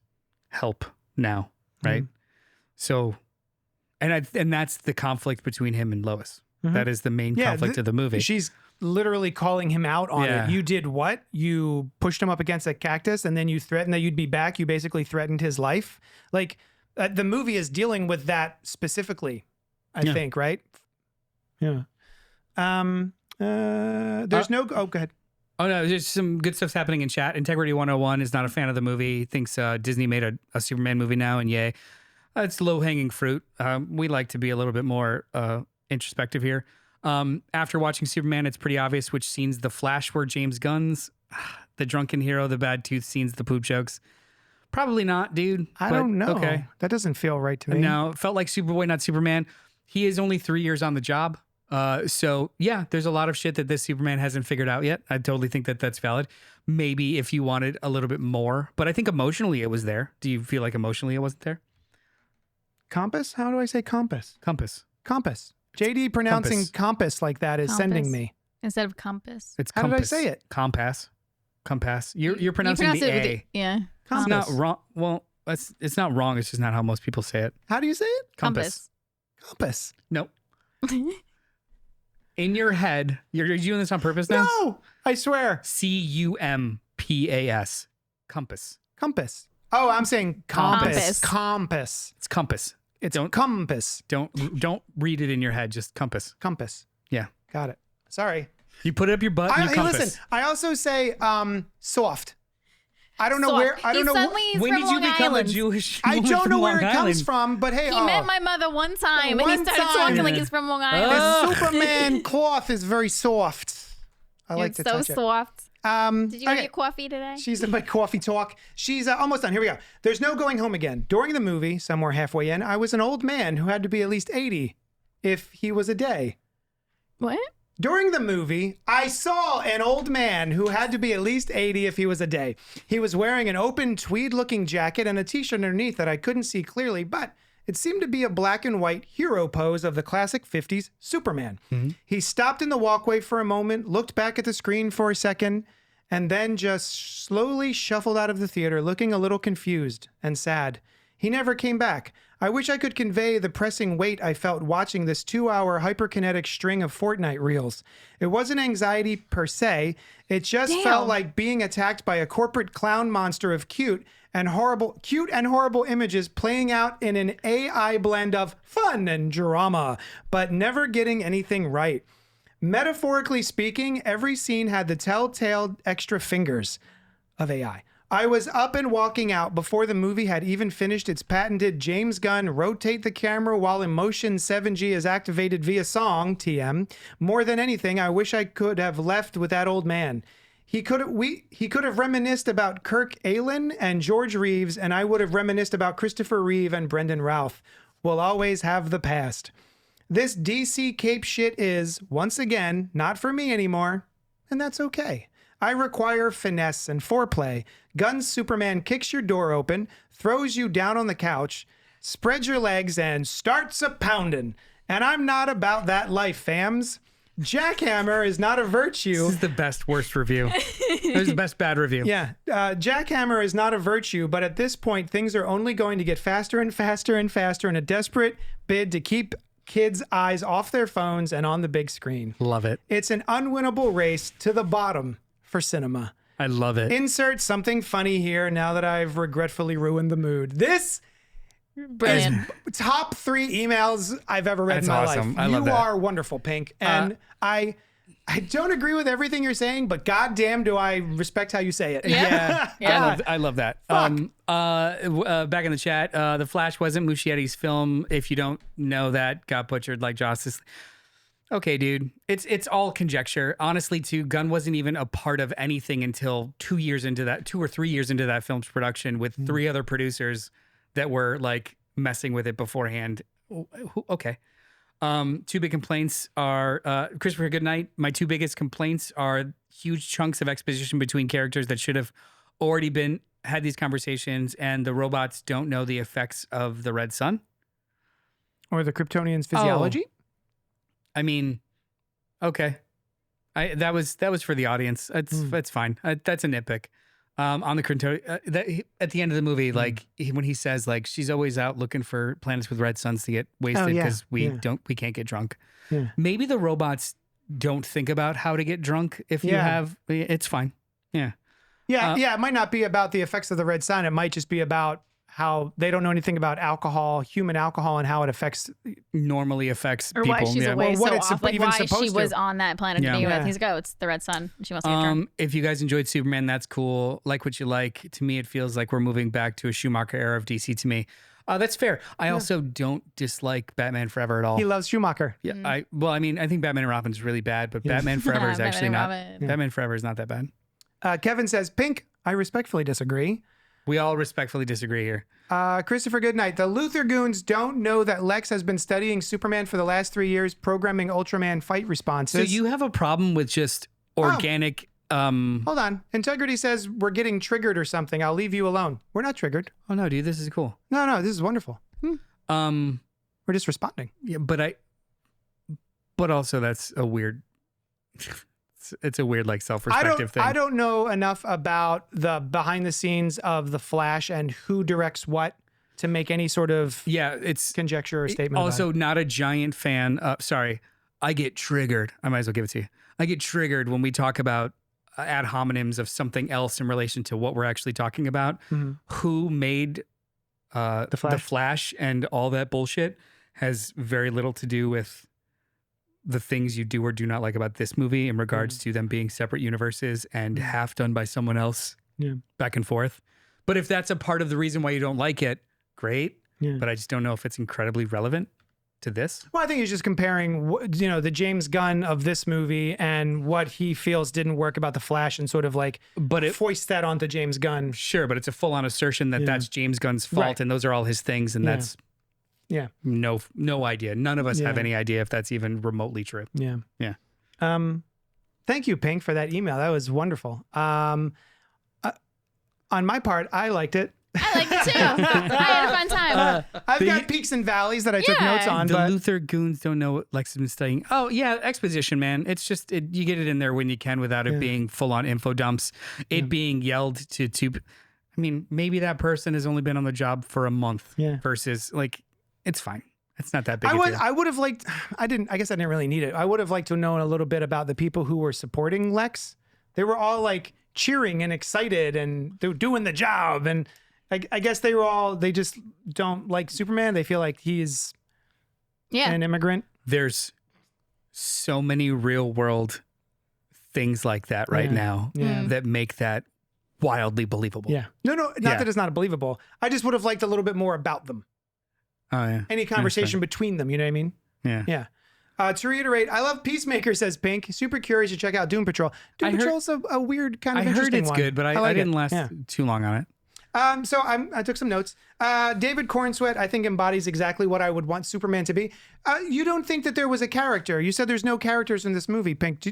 help now. Right. So, and that's the conflict between him and Lois. That is the main conflict of the movie. She's literally calling him out on it. You did what? You pushed him up against a cactus and then you threatened that you'd be back. You basically threatened his life. Like the movie is dealing with that specifically, I think, right? Yeah. There's no, go ahead. Oh no, there's some good stuff's happening in chat. Integrity 101 is not a fan of the movie. Thinks Disney made a Superman movie now and yay. It's low-hanging fruit. We like to be a little bit more introspective here. After watching Superman, it's pretty obvious which scenes the Flash were James Gunn's. The drunken hero, the bad tooth scenes, the poop jokes. Probably not, dude. I don't know. Okay. That doesn't feel right to me. No, it felt like Superboy, not Superman. He is only 3 years on the job. So yeah, there's a lot of shit that this Superman hasn't figured out yet. I totally think that that's valid. Maybe if you wanted a little bit more, but I think emotionally it was there. Do you feel like emotionally it wasn't there? Compass? How do I say compass? Compass. Compass. JD pronouncing compass like that is sending me. Instead of compass. It's How compass. did I say it? Compass. Compass. You're pronouncing pronounce the it with A. yeah. It's Compass. not wrong. Well, it's not wrong. It's just not how most people say it. How do you say it? Compass. Compass. Nope. In your head, you're doing this on purpose now? No, I swear. Cumpas. Compass. Compass. Oh, I'm saying compass. Compass. Compass. It's compass. It's Don't- compass. Don't read it in your head. Just compass. Compass. Yeah. Got it. Sorry. You put it up your butt. And you Hey, compass. listen, I also say soft. I don't know Soft. where. I don't know. Suddenly he's When from did you Long become Island. a Jewish? I woman don't from know where Long it comes Island? from, but hey, He met my mother one time, and he One started time. talking like he's from Long Island. The Superman cloth is very soft. I like It's to so touch it. soft. Did you have okay. your coffee today? She's in my coffee talk. She's almost done. Here we go. There's no going home again. During the movie, somewhere halfway in, I was an old man who had to be at least 80 if he was a day. What? During the movie, I saw an old man who had to be at least 80 if he was a day. He was wearing an open tweed-looking jacket and a t-shirt underneath that I couldn't see clearly, but it seemed to be a black and white hero pose of the classic 50s Superman. He stopped in the walkway for a moment, looked back at the screen for a second, and then just slowly shuffled out of the theater, looking a little confused and sad. He never came back. I wish I could convey the pressing weight I felt watching this 2-hour hyperkinetic string of Fortnite reels. It wasn't anxiety per se. It just felt like being attacked by a corporate clown monster of cute and horrible images playing out in an AI blend of fun and drama, but never getting anything right. Metaphorically speaking, every scene had the telltale extra fingers of AI. I was up and walking out before the movie had even finished its patented James Gunn rotate the camera while emotion 7G is activated via song, TM. More than anything, I wish I could have left with that old man. He could have reminisced about Kirk Allen and George Reeves, and I would have reminisced about Christopher Reeve and Brendan Routh. We'll always have the past. This DC cape shit is, once again, not for me anymore, and that's okay. I require finesse and foreplay. Gunn's Superman kicks your door open, throws you down on the couch, spreads your legs, and starts a poundin'. And I'm not about that life, fams. Jackhammer is not a virtue. This is the best worst review. This is the best bad review. Yeah. Jackhammer is not a virtue, but at this point, things are only going to get faster and faster and faster in a desperate bid to keep kids' eyes off their phones and on the big screen. Love it. It's an unwinnable race to the bottom for cinema. I love it. Insert something funny here now that I've regretfully ruined the mood. This Brilliant. is top 3 emails I've ever read That's in my awesome. life. I love You that. are wonderful, Pink. And I don't agree with everything you're saying, but goddamn do I respect how you say it. Yeah, Yeah. I love that. Back in the chat, The Flash wasn't Muschietti's film. If you don't know that, got butchered like Justice. Okay, dude, it's all conjecture. Honestly, too, Gunn wasn't even a part of anything until 2 or 3 years into that film's production, with 3 other producers that were like messing with it beforehand. Okay. 2 big complaints are Christopher Goodnight. My 2 biggest complaints are huge chunks of exposition between characters that should have already had these conversations, and the robots don't know the effects of the red sun. Or the Kryptonians' physiology. I mean, okay. That was for the audience. That's fine. That's a nitpick. On the Krypton, at the end of the movie, like when he says, like, she's always out looking for planets with red suns to get wasted because we can't get drunk. Yeah. Maybe the robots don't think about how to get drunk. If you have, it's fine. Yeah. Yeah, it might not be about the effects of the red sun. It might just be about how they don't know anything about alcohol, human alcohol, and how it normally affects Or people. why she's yeah. away Or what so it's off. Like even why supposed she to. was on that planet to Yeah. begin Yeah. with. He's go, it's the red sun. She wants to get drunk. If you guys enjoyed Superman, that's cool. Like what you like. To me, it feels like we're moving back to a Schumacher era of DC to me. That's fair. I also don't dislike Batman Forever at all. He loves Schumacher. Yeah, I think Batman and Robin's really bad, but Batman Forever is Batman actually and not. Robin. Batman Forever is not that bad. Kevin says, Pink, I respectfully disagree. We all respectfully disagree here. Christopher Goodnight. The Luther Goons don't know that Lex has been studying Superman for the last 3 years, programming Ultraman fight responses. So you have a problem with just organic... Hold on. Integrity says we're getting triggered or something. I'll leave you alone. We're not triggered. Oh, no, dude, this is cool. No, this is wonderful. We're just responding. Yeah, but also that's a weird... It's a weird, like, self-perspective thing. I don't know enough about the behind the scenes of The Flash and who directs what to make any sort of it's conjecture or statement. Also, about it. not a giant fan. Sorry, I get triggered. I might as well give it to you. I get triggered when we talk about ad hominems of something else in relation to what we're actually talking about. Who made the Flash and all that bullshit has very little to do with the things you do or do not like about this movie in regards to them being separate universes and half done by someone else back and forth. But if that's a part of the reason why you don't like it, great. Yeah. But I just don't know if it's incredibly relevant to this. Well, I think he's just comparing, the James Gunn of this movie and what he feels didn't work about the Flash, and sort of like, foist that onto James Gunn. Sure, but it's a full-on assertion that that's James Gunn's fault, and those are all his things, and that's no idea. None of us have any idea if that's even remotely true. Yeah. Thank you, Pink, for that email. That was wonderful. On my part, I liked it. I liked it too. I had a fun time. I've got peaks and valleys that I took notes on. The but Luther Goons don't know what Lex has been studying. Oh, yeah, exposition, man. It's just, you get it in there when you can without it being full-on info dumps. It being yelled to I mean, maybe that person has only been on the job for a month versus, like, it's fine. It's not that big. I would have liked, I guess I didn't really need it. I would have liked to know a little bit about the people who were supporting Lex. They were all like cheering and excited and they were doing the job. And I guess they just don't like Superman. They feel like he's an immigrant. There's so many real world things like that right now that make that wildly believable. Yeah. No, not that it's not believable. I just would have liked a little bit more about them. Oh, yeah. Any conversation between them, you know what I mean? Yeah. Yeah. To reiterate, I love Peacemaker, says Pink. Super curious to check out Doom Patrol. Doom Patrol's a weird kind of interesting one. I heard it's good, but I didn't last too long on it. So I took some notes. David Cornswet, I think, embodies exactly what I would want Superman to be. You don't think that there was a character. You said there's no characters in this movie, Pink.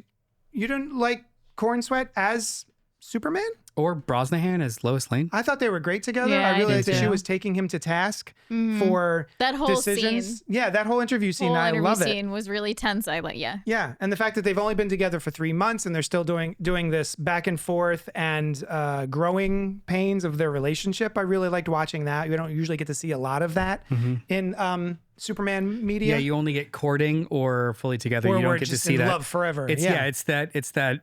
You didn't like Cornswet as Superman? Or Brosnahan as Lois Lane. I thought they were great together. Yeah, I really liked that she too. was taking him to task for that whole decisions. scene. Yeah, that whole interview scene. I love it. Scene was really tense. Yeah, and the fact that they've only been together for 3 months and they're still doing this back and forth and growing pains of their relationship. I really liked watching that. You don't usually get to see a lot of that in Superman media. Yeah, you only get courting or fully together. Or you we're don't get to just see in that. love forever. It's that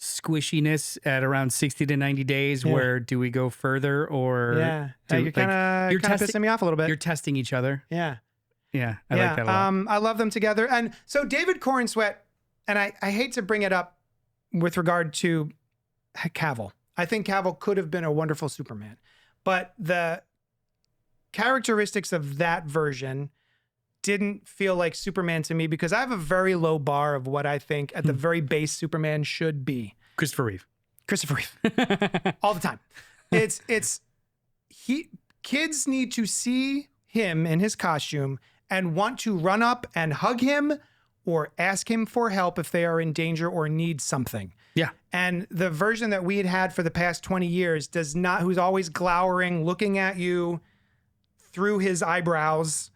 squishiness at around 60 to 90 days where do we go further or you're kind of pissing me off a little bit. You're testing each other. Yeah. I like that a lot. I love them together. And so David Cornswet, and I hate to bring it up with regard to Cavill. I think Cavill could have been a wonderful Superman, but the characteristics of that version didn't feel like Superman to me because I have a very low bar of what I think at the very base Superman should be. Christopher Reeve. All the time. Kids need to see him in his costume and want to run up and hug him or ask him for help if they are in danger or need something. Yeah. And the version that we had for the past 20 years who's always glowering, looking at you through his eyebrows.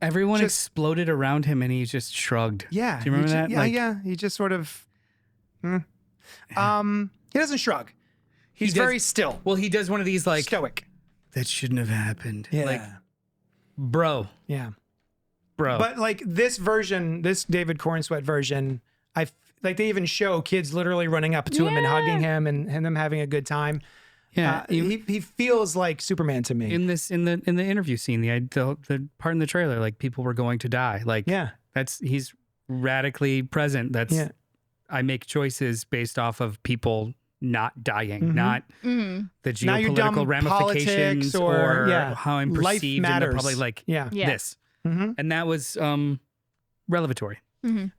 Everyone exploded around him and he just shrugged. Yeah. Do you remember that? Yeah. He just sort of, he doesn't shrug. He's very still. Well, he does one of these like, stoic. That shouldn't have happened. Yeah. Like, bro. Yeah. Bro. But like this version, this David Cornswet version, they even show kids literally running up to him and hugging him and them having a good time. Yeah, he feels like Superman to me. In the interview scene, the part in the trailer, like people were going to die. Like he's radically present. I make choices based off of people not dying, not the geopolitical ramifications or how I'm perceived in the public. Like this, and that was revelatory.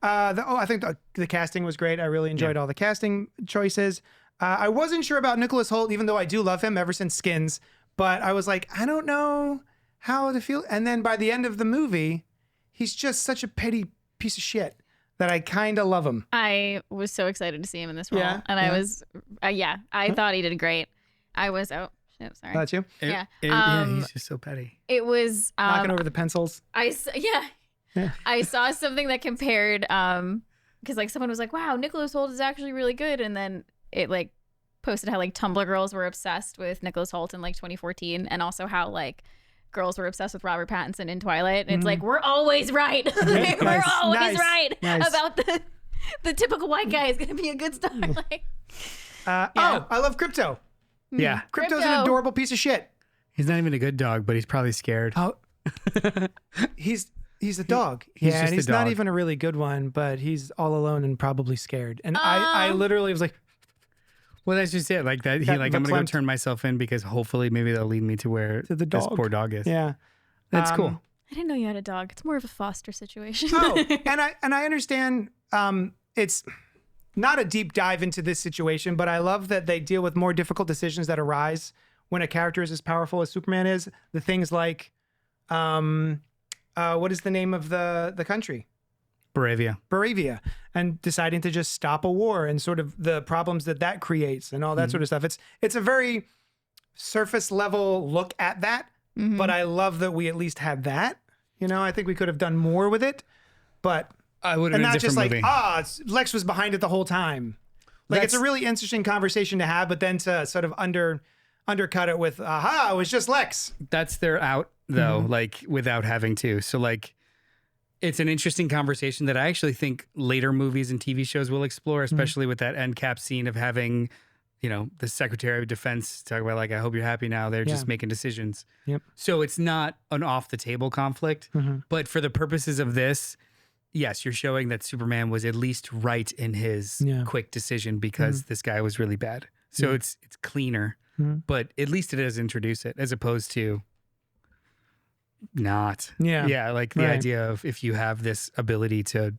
I think the casting was great. I really enjoyed all the casting choices. I wasn't sure about Nicholas Hoult, even though I do love him ever since Skins. But I was like, I don't know how to feel. And then by the end of the movie, he's just such a petty piece of shit that I kind of love him. I was so excited to see him in this role. Yeah, And yeah. I was, I thought he did great. I was, oh, shit, sorry. That's you? Yeah. He's just so petty. It was, Knocking over the pencils. Yeah. I saw something that compared, because like someone was like, wow, Nicholas Hoult is actually really good. And then it like posted how like Tumblr girls were obsessed with Nicholas Hoult in like 2014. And also how like girls were obsessed with Robert Pattinson in Twilight. And it's like, we're always right. We're always right about the typical white guy is going to be a good star. Like, Oh, I love Crypto. Yeah. Crypto's an adorable piece of shit. He's not even a good dog, but he's probably scared. Oh, he's a dog. He's Yeah, just and a he's not dog. even a really good one, but he's all alone and probably scared. And I literally was like, Well, that's just it. Like that. He Got like, I'm going to go verklempt. turn myself in because hopefully maybe they'll lead me to where To the this dog. poor dog is. yeah. That's cool. I didn't know you had a dog. It's more of a foster situation. Oh, and I understand it's not a deep dive into this situation, but I love that they deal with more difficult decisions that arise when a character is as powerful as Superman is. The things like, what is the name of the country? Baravia. And deciding to just stop a war and sort of the problems that creates and all that sort of stuff. It's a very surface level look at that, but I love that we at least had that. You know, I think we could have done more with it, but I would have and been a not just different like movie. Lex was behind it the whole time. Like it's a really interesting conversation to have, but then to sort of undercut it with, aha, it was just Lex. That's their out though, like without having to. So like, it's an interesting conversation that I actually think later movies and TV shows will explore, especially with that end cap scene of having, you know, the Secretary of Defense talk about like, I hope you're happy now. They're just making decisions. Yep. So it's not an off the table conflict, but for the purposes of this, yes, you're showing that Superman was at least right in his quick decision because this guy was really bad. So it's cleaner, but at least it does introduce it as opposed to not. Yeah. Like the idea of if you have this ability to,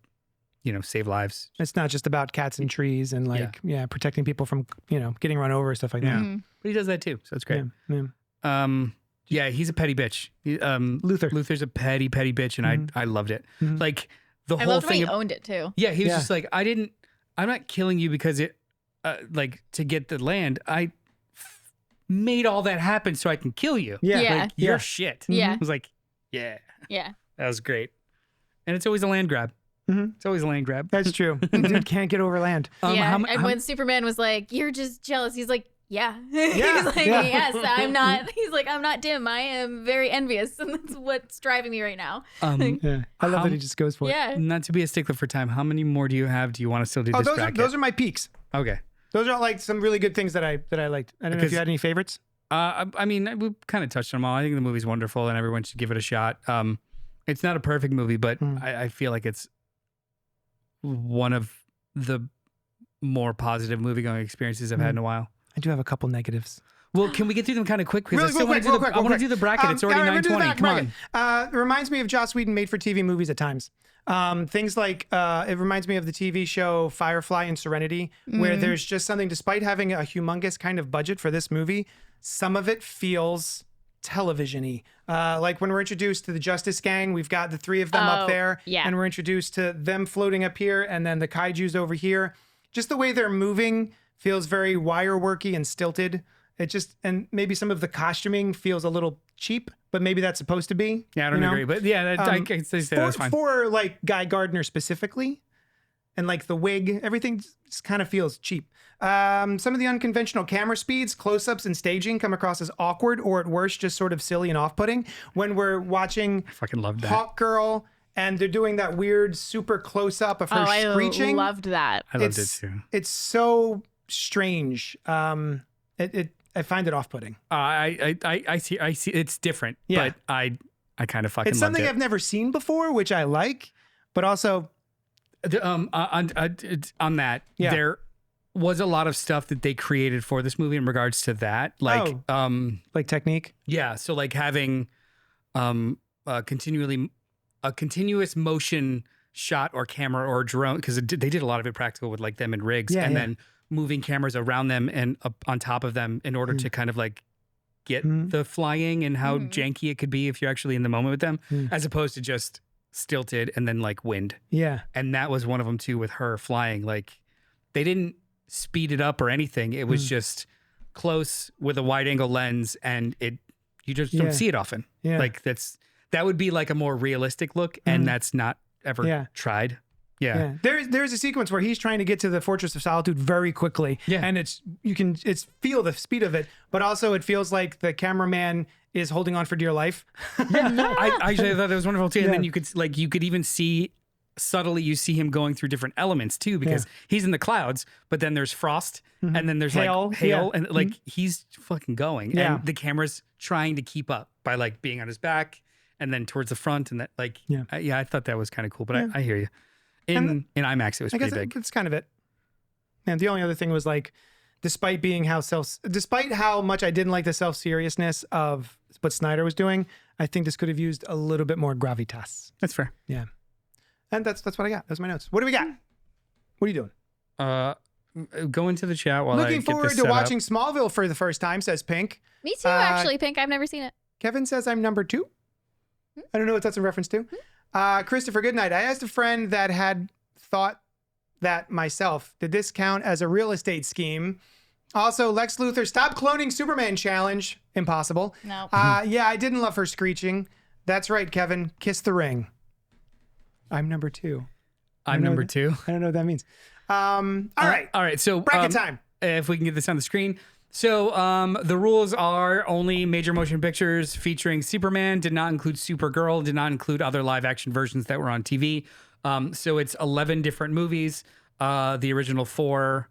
you know, save lives. It's not just about cats and trees and like, protecting people from, you know, getting run over and stuff like that. But he does that too. So it's great. Yeah. He's a petty bitch. Luther's a petty bitch. And I loved it. Like the I whole loved when thing. he owned it too. Yeah. He was just like, I'm not killing you because like to get the land. I made all that happen so I can kill you. Yeah. Like, you're shit. Yeah. I was like, yeah, Yeah. that was great. And it's always a land grab. It's always a land grab. That's true. Dude can't get over land. And when Superman was like, you're just jealous, he's like, yeah. Yeah, He's like, yeah. yes, I'm not. He's like, I'm not dim. I am very envious. And that's what's driving me right now. Yeah. I love that he just goes for it. Yeah. Not to be a stickler for time. How many more do you have? Do you want to still do this bracket? Those are my peaks. Okay. Those are like some really good things that I liked. I don't know if you had any favorites. I mean, we kind of touched on them all. I think the movie's wonderful and everyone should give it a shot. It's not a perfect movie, but I feel like it's one of the more positive movie-going experiences I've had in a while. I do have a couple negatives. Well, can we get through them kind of quick? Because Real quick. I want to do the bracket. It's already 9:20. Come on. It reminds me of Joss Whedon made-for-TV movies at times. Things like it reminds me of the TV show Firefly and Serenity, where there's just something, despite having a humongous kind of budget for this movie, some of it feels television-y. Like when we're introduced to the Justice Gang, we've got the three of them up there, and we're introduced to them floating up here, and then the kaiju's over here. Just the way they're moving feels very wire-worky and stilted. It just, and maybe some of the costuming feels a little cheap, but maybe that's supposed to be. Yeah, I don't agree, but yeah, I can say that's fine. For like Guy Gardner specifically, and like the wig, everything just kind of feels cheap. Some of the unconventional camera speeds, close-ups, and staging come across as awkward, or at worst, just sort of silly and off-putting. When we're watching I fucking loved that. Hawk Girl, and they're doing that weird super close-up of her screeching. I loved that. I loved it too. It's so strange. I find it off-putting. I see. It's different, but I kind of fucking It's loved something it. I've never seen before, which I like, but also On that, there was a lot of stuff that they created for this movie in regards to that, like like technique. yeah, so like having a continuous motion shot or camera or drone, because they did a lot of it practical with like them in rigs, and then moving cameras around them and up on top of them in order to kind of like get the flying and how janky it could be if you're actually in the moment with them, as opposed to just stilted and then like wind. Yeah. And that was one of them too with her flying. Like they didn't speed it up or anything. It was just close with a wide angle lens, and you just don't see it often. Yeah. Like that would be like a more realistic look, and that's not ever tried. Yeah. There's a sequence where he's trying to get to the Fortress of Solitude very quickly. Yeah. And it's feel the speed of it, but also it feels like the cameraman is holding on for dear life. I actually thought that was wonderful too. Yeah. And then you could even see subtly, you see him going through different elements too, because he's in the clouds, but then there's frost and then there's hail, and like he's fucking going. Yeah. And the camera's trying to keep up by like being on his back and then towards the front, and that like I thought that was kind of cool. But I hear you. In IMAX, it was pretty big. That's kind of it. And the only other thing was like, despite how much I didn't like the self-seriousness of what Snyder was doing, I think this could have used a little bit more gravitas. That's fair. Yeah. And that's what I got. Those are my notes. What do we got? What are you doing? Go into the chat while I Looking get forward this to set watching up. Smallville for the first time, says Pink. Me too, actually, Pink. I've never seen it. Kevin says I'm number 2. I don't know what that's in reference to. Christopher Goodnight. I asked a friend that had thought that myself. Did this count as a real estate scheme? Also, Lex Luthor, stop cloning Superman challenge. Impossible. No. Yeah, I didn't love her screeching. That's right, Kevin. Kiss the ring. I'm number 2. I'm number 2. I don't know what that means. All right. So Bracket time. If we can get this on the screen. So the rules are only major motion pictures featuring Superman, did not include Supergirl, did not include other live action versions that were on TV. So it's 11 different movies. The original four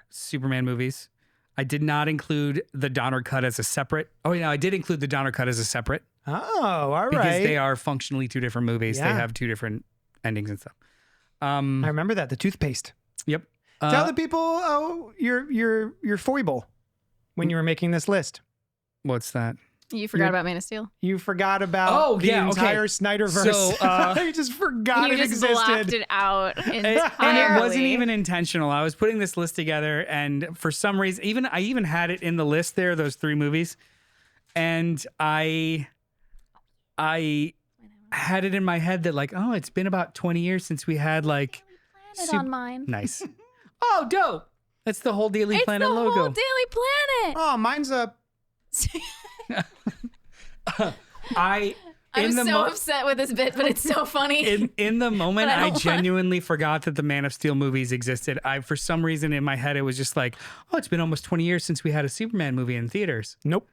Superman movies. I did not include the Donner cut as a separate. Oh yeah, I did include the Donner cut as a separate. Oh, all right. Because they are functionally 2 different movies. Yeah. They have 2 different endings and stuff. I remember that, the toothpaste. Yep. Tell the people your foible when you were making this list. What's that? You forgot about Man of Steel. You forgot about the entire Snyderverse. So, you just forgot You it just existed. blocked it out entirely. And it wasn't even intentional. I was putting this list together, and for some reason, I even had it in the list there, those 3 movies, and I had it in my head that like, oh, it's been about 20 years since we had like on mine. Nice. Oh, dope. That's the whole Daily Planet It's the logo. whole Daily Planet. Oh, mine's a. I'm so upset with this bit, but it's so funny. In the moment, But I I don't genuinely forgot that the Man of Steel movies existed. For some reason in my head, it was just like, oh, it's been almost 20 years since we had a Superman movie in theaters. Nope.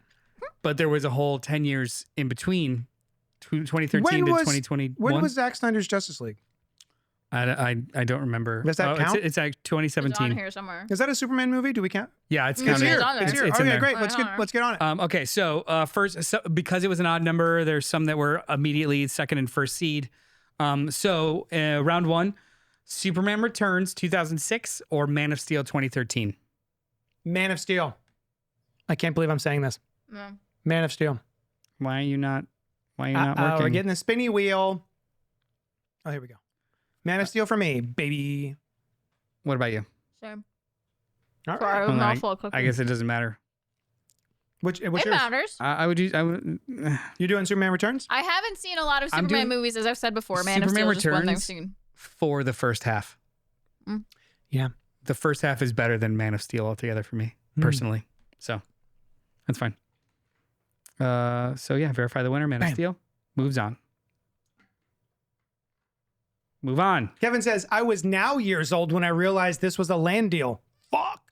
But there was a whole 10 years in between, 2013 to 2021. When was Zack Snyder's Justice League? I don't remember. Does that count? It's like It's 2017. on here somewhere. Is that a Superman movie? Do we count? Yeah, it's It's counted. here. on there. It's here. It's in Okay, there. great. Let's get on it. Okay, so first, because it was an odd number, there's some that were immediately second and first seed. So round 1, Superman Returns 2006 or Man of Steel 2013. Man of Steel. I can't believe I'm saying this. No. Man of Steel. Why are you not working? We're getting the spinny wheel. Oh, here we go. Man of Steel for me, baby. What about you? Same. All Sorry, right. I was mouthful of cookie. I guess it doesn't matter. What's it yours? matters. I would use. You're doing Superman Returns? I haven't seen a lot of I'm Superman doing movies, as I've said before. Man of Superman Steel is just one I've Returns. seen. For the first half. Yeah. The first half is better than Man of Steel altogether for me, personally. So that's fine. So yeah, verify the winner. Man of Bam. Steel moves on. Move on. Kevin says, I was now years old when I realized this was a land deal. Fuck.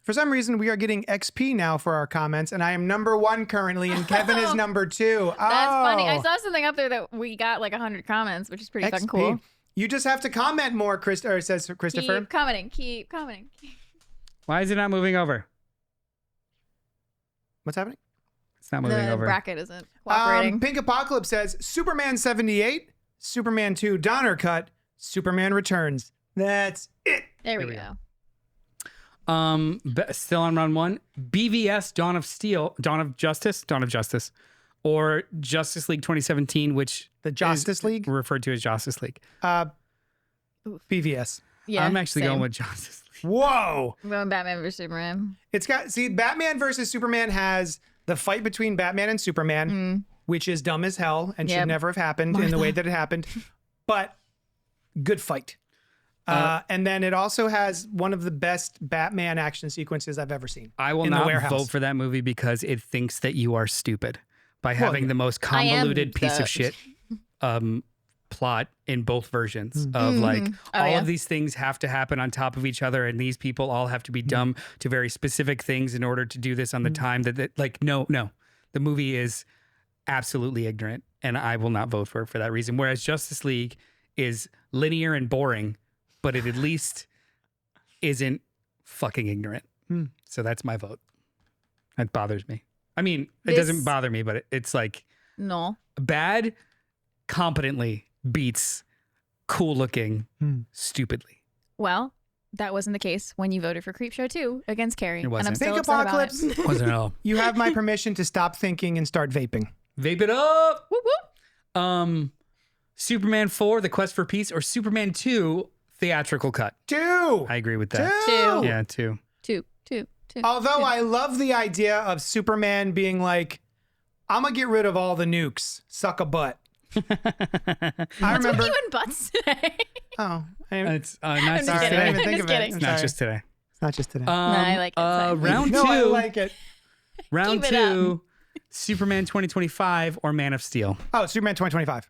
For some reason, we are getting XP now for our comments, and I am number 1 currently, and Kevin is number 2. That's funny. I saw something up there that we got like 100 comments, which is pretty fucking cool. You just have to comment more, or it says Christopher. Keep commenting. Keep commenting. Why is it not moving over? What's happening? It's not moving The over. bracket isn't cooperating. Pink Apocalypse says Superman 78, Superman 2 Donner cut, Superman Returns. That's it. There we we go. Still on round 1. BVS Dawn of Justice, or Justice League 2017, which The Justice is League? referred to as Justice League. BVS. Yeah, I'm actually same. going with Justice League. Whoa. I'm going Batman vs Superman. It's got, see, Batman versus Superman has the fight between Batman and Superman, which is dumb as hell and should Yep. never have happened in the way that it happened, but good fight. And then it also has one of the best Batman action sequences I've ever seen. I will in the not warehouse. vote for that movie because it thinks that you are stupid by having the most I am convoluted piece the- of shit plot in both versions of like all yeah. of these things have to happen on top of each other, and these people all have to be dumb to very specific things in order to do this on the time that like no, the movie is absolutely ignorant, and I will not vote for it for that reason. Whereas Justice League is linear and boring, but it at least isn't fucking ignorant. So that's my vote. That bothers me. I mean, it doesn't This- bother me, but it's like No. bad competently beats cool looking stupidly. Well, that wasn't the case when you voted for Creepshow 2 against Carrie. It wasn't. And I'm still Think upset about Apocalypse. it. Wasn't at all. You have my permission to stop thinking and start vaping. Vape it up. Whoop, whoop. Superman 4, The Quest for Peace, or Superman 2, theatrical cut. Two. I agree with that. Two. Yeah, 2. Two. Although I love the idea of Superman being like, I'm going to get rid of all the nukes. Suck a butt. I What's remember. with you and butts today? Oh, It's not I'm just just sorry. I kidding. didn't even I'm think just of it. kidding. I'm It's not sorry. just today. It's not just today. I like it. Sorry. Round no, I 2. like it. Round Keep it up. 2, Superman 2025 or Man of Steel. Oh, Superman 2025.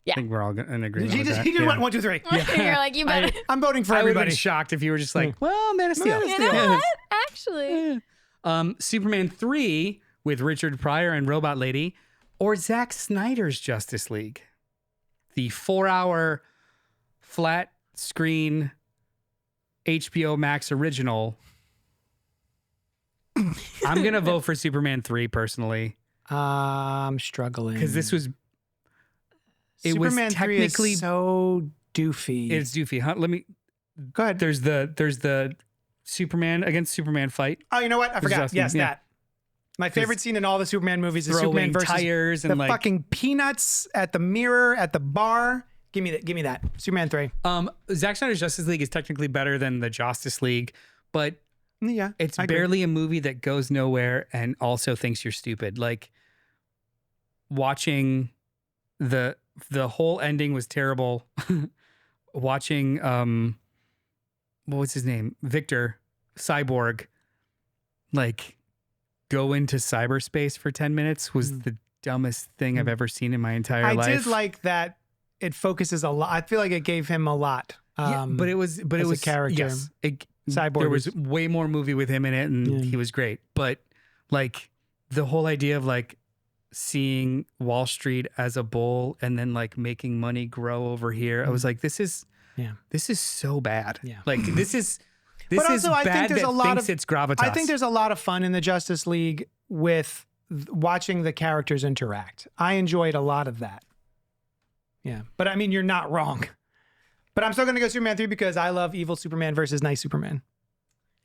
I think we're all in agreement He with just, that. he just Yeah. went 1, 2, 3. You're like, you better. I'm voting for I would have everybody. been shocked if you were just like, well, Man of Steel. Man of You Steel. know what? Actually. Superman 3 with Richard Pryor and Robot Lady, or Zack Snyder's Justice League. The 4-hour flat screen HBO Max original. I'm going to vote for Superman 3 personally, I'm struggling. because this was, it Superman was 3 technically, is so doofy. it's doofy. Huh? Let me, Go ahead. there's the Superman against Superman fight. Oh, you know what? I forgot. Justin, Yes, yeah. that. My favorite scene in all the Superman movies is Throwing Superman versus tires the and like, fucking peanuts at the mirror at the bar. Give me that. Give me that. Superman 3. Zack Snyder's Justice League is technically better than the Justice League, but Yeah. it's I agree. barely a movie that goes nowhere and also thinks you're stupid. Like watching the whole ending was terrible. Watching what was his name? Victor Cyborg like go into cyberspace for 10 minutes was the dumbest thing I've ever seen in my entire I life. did like that. It focuses a lot. I feel like it gave him a lot. Yeah, but it was as a was character. Yes, Cyborg there was is- way more movie with him in it, and he was great. But like the whole idea of like seeing Wall Street as a bull and then like making money grow over here, I was like, this is so bad. Yeah. Like this is But is also, I think bad there's that a lot thinks of- it's gravitas. I think there's a lot of fun in the Justice League with watching the characters interact. I enjoyed a lot of that. Yeah. But I mean, you're not wrong. But I'm still going to go Superman 3 because I love evil Superman versus nice Superman.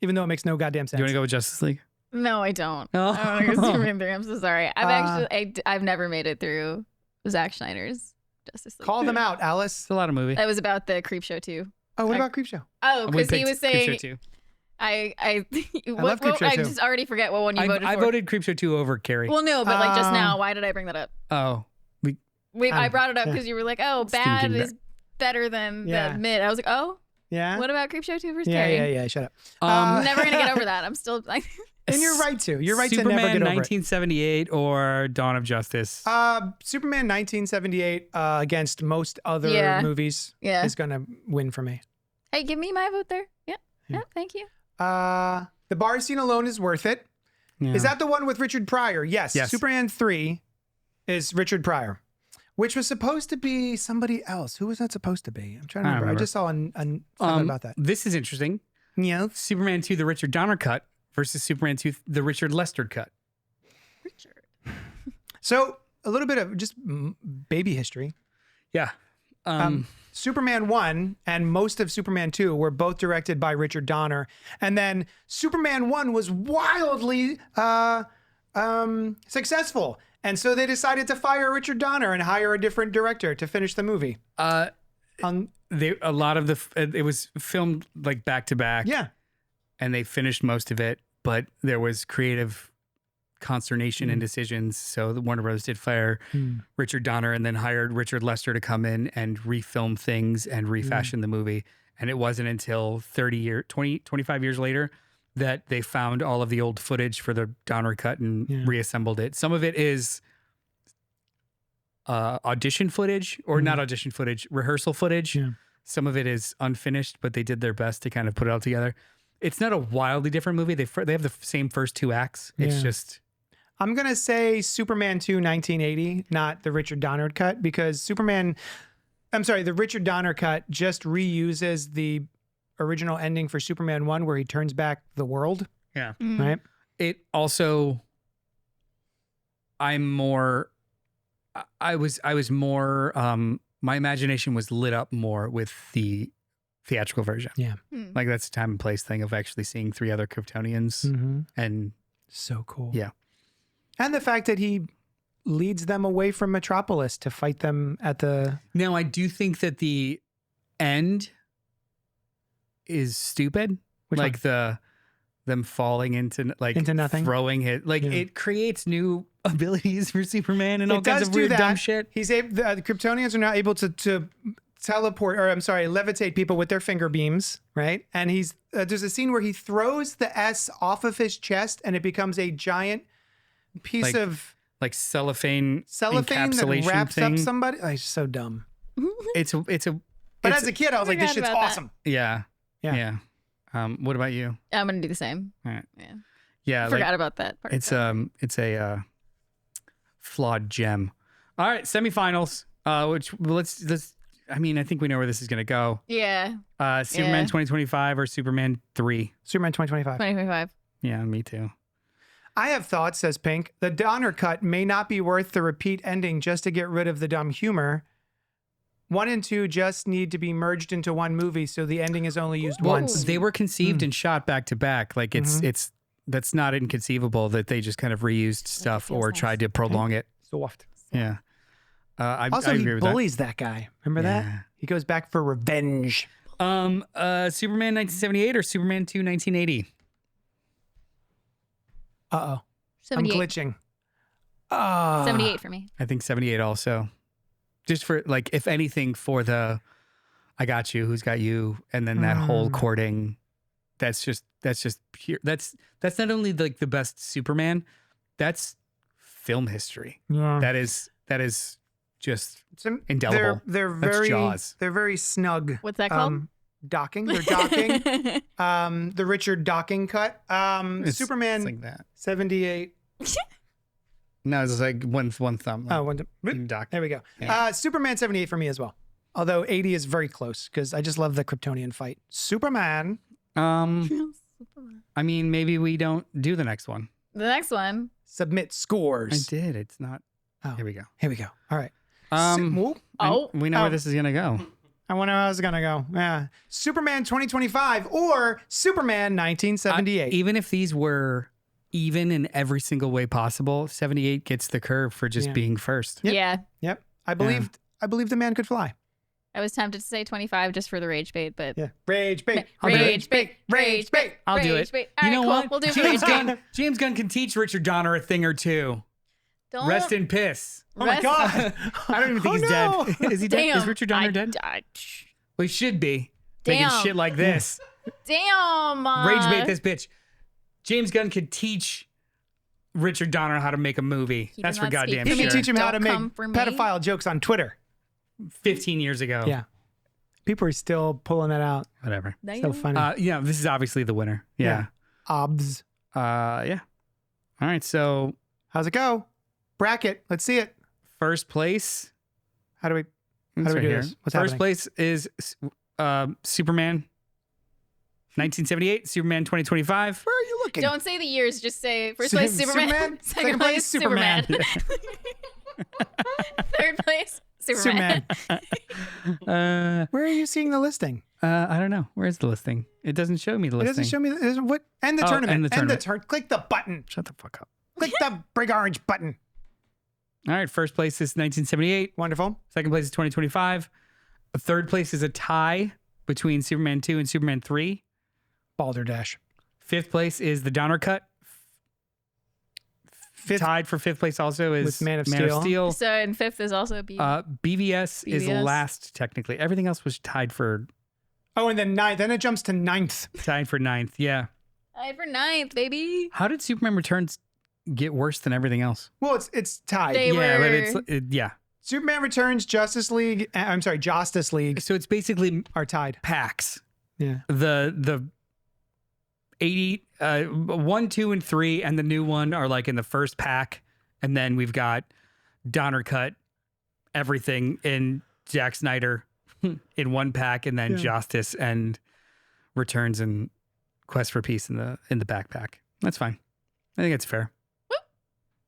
Even though it makes no goddamn sense. You want to go with Justice League? No, I don't. Oh. I don't think it's Superman 3. I'm so sorry. I've never made it through Zack Snyder's Justice League. Call them out, Alice. It's a lot of movie. That was about the Creepshow 2. Oh, what about Creepshow? Oh, We because he picked was saying Creepshow 2. I love Creepshow I 2. just already forget what one you voted I for. voted Creepshow 2 over Carrie. Well, no, but like just now, why did I bring that up? Oh, I brought it up because you were like, "Oh, bad Stinking is better than Yeah. the mid." I was like, "Oh, Yeah. what about Creepshow 2 versus Yeah, Carrie?" yeah. Shut up. I'm never gonna get over that. I'm still like, And you're right to. You're right Superman to never get over it. 1978 or Dawn of Justice. Superman 1978 against most other Yeah. movies Yeah. is going to win for me. "Hey, give me my vote there." Yeah, thank you. The bar scene alone is worth it. Yeah. Is that the one with Richard Pryor? Yes. Yes. Superman 3 is Richard Pryor, which was supposed to be somebody else. Who was that supposed to be? I'm trying to remember. I just saw something about that. This is interesting. Yeah. Superman 2, the Richard Donner cut versus Superman 2, the Richard Lester cut. Richard. So a little bit of just baby history. Yeah. Superman 1 and most of Superman 2 were both directed by Richard Donner. And then Superman 1 was wildly successful. And so they decided to fire Richard Donner and hire a different director to finish the movie. a lot of it was filmed like back to back. Yeah. And they finished most of it, but there was creative consternation and decisions. So the Warner Brothers did fire Richard Donner and then hired Richard Lester to come in and refilm things and refashion the movie. And it wasn't until 25 years later that they found all of the old footage for the Donner cut and reassembled it. Some of it is audition footage, or not audition footage, rehearsal footage. Yeah. Some of it is unfinished, but they did their best to kind of put it all together. It's not a wildly different movie. They have the same first two acts. It's just... I'm going to say Superman 2, 1980, not the Richard Donner cut, because the Richard Donner cut just reuses the original ending for Superman 1 where he turns back the world. Yeah. Right? It also... I was more... my imagination was lit up more with the theatrical version. Yeah. Like that's a time and place thing of actually seeing three other Kryptonians and so cool. Yeah. And the fact that he leads them away from Metropolis to fight them at the... Now, I do think that the end is stupid. Which like them falling into nothing, throwing it. Like it creates new abilities for Superman and all kinds of weird dumb shit. The Kryptonians are now able to levitate people with their finger beams, right? And there's a scene where he throws the S off of his chest and it becomes a giant piece of cellophane that encapsulation wraps thing. up somebody. Oh, it's so dumb. But as a kid, I was like, this shit's awesome. Yeah. What about you? I'm gonna do the same. All right. Yeah. Forgot about that part. It's a flawed gem. All right, semifinals. Which let's. I mean, I think we know where this is gonna go. Yeah. Superman 2025 or Superman 3. Superman 2025. 2025. Yeah, me too. I have thoughts, says Pink. The Donner cut may not be worth the repeat ending just to get rid of the dumb humor. 1 and 2 just need to be merged into one movie, so the ending is only used once. They were conceived and shot back to back. Like it's that's not inconceivable that they just kind of reused stuff or tried to prolong it. Soft. Yeah. I Also, agree he with bullies that guy. Remember that? He goes back for revenge. Superman 1978 or Superman 2 1980? Uh-oh. 78. I'm glitching. 78 for me. I think 78 also. Just for like, if anything, for the I got you, who's got you, and then that whole courting, that's just pure. That's not only like the best Superman, that's film history. Yeah. That is just indelible. They're That's very Jaws. They're very snug. What's that called? Docking. They're docking. The Richard docking cut. It's Superman like that. 78. No, it's like one thumb. Doc. There we go. Yeah. Superman 78 for me as well. Although 80 is very close because I just love the Kryptonian fight. Superman. I mean, maybe we don't do the next one. The next one. Submit scores. I did. It's not. Oh. Here we go. Here we go. All right. We know where this is gonna go. I wonder how it's gonna go. Yeah. Superman 2025 or Superman 1978. Even if these were even in every single way possible, 78 gets the curve for just being first. Yep. Yeah. Yep. I believed the man could fly. I was tempted to say 25 just for the rage bait, but Yeah. Rage bait. Rage bait. Rage bait. I'll do it. Bait. You All know right, what? cool. We'll do James rage bait. Gunn. James Gunn can teach Richard Donner a thing or two. Don't Rest in piss. Oh my God. I don't even think he's dead. Is he dead? Damn. Is Richard Donner dead? Well, he should be. Making Damn. shit like this. Damn. Rage bait this bitch. James Gunn could teach Richard Donner how to make a movie. He That's does for not speak goddamn for He sure. can teach him how to Don't make come for me. pedophile jokes on Twitter. 15 years ago. Yeah. People are still pulling that out. Whatever. So funny. Yeah, this is obviously the winner. Yeah. Obs. Yeah. All right. So How's it go? Bracket. Let's see it. first place. How do we It's do right here. this? What's First happening? place is Superman 1978, Superman 2025. Where are you looking? Don't say the years. Just say first place Superman. Superman? Second place Superman. Third place Superman. Where are you seeing the listing? I don't know. Where's the listing? It doesn't show me the It listing. doesn't show me what. End the Oh, tournament. end the tournament. Click the button. Shut the fuck up. Click the big orange button. All right. First place is 1978. Wonderful. Second place is 2025. Third place is a tie between Superman 2 and Superman 3. Balderdash. Fifth place is the Donner Cut. Tied for fifth place also is With Man of Steel. So in fifth is also BVS is BVS. last technically. Everything else was tied for Oh, and then ninth. Then it jumps to ninth. ninth. Yeah. tied for ninth, baby. How did Superman Returns get worse than everything else? Well, it's tied. They yeah, were. but yeah. Superman Returns, Justice League. Justice League So it's basically are tied. packs. Yeah. The 80 1, 2, and 3 and the new one are like in the first pack, and then we've got Donner Cut everything in Zack Snyder in one pack, and then Justice and Returns and Quest for Peace in the backpack. That's fine. I think it's fair.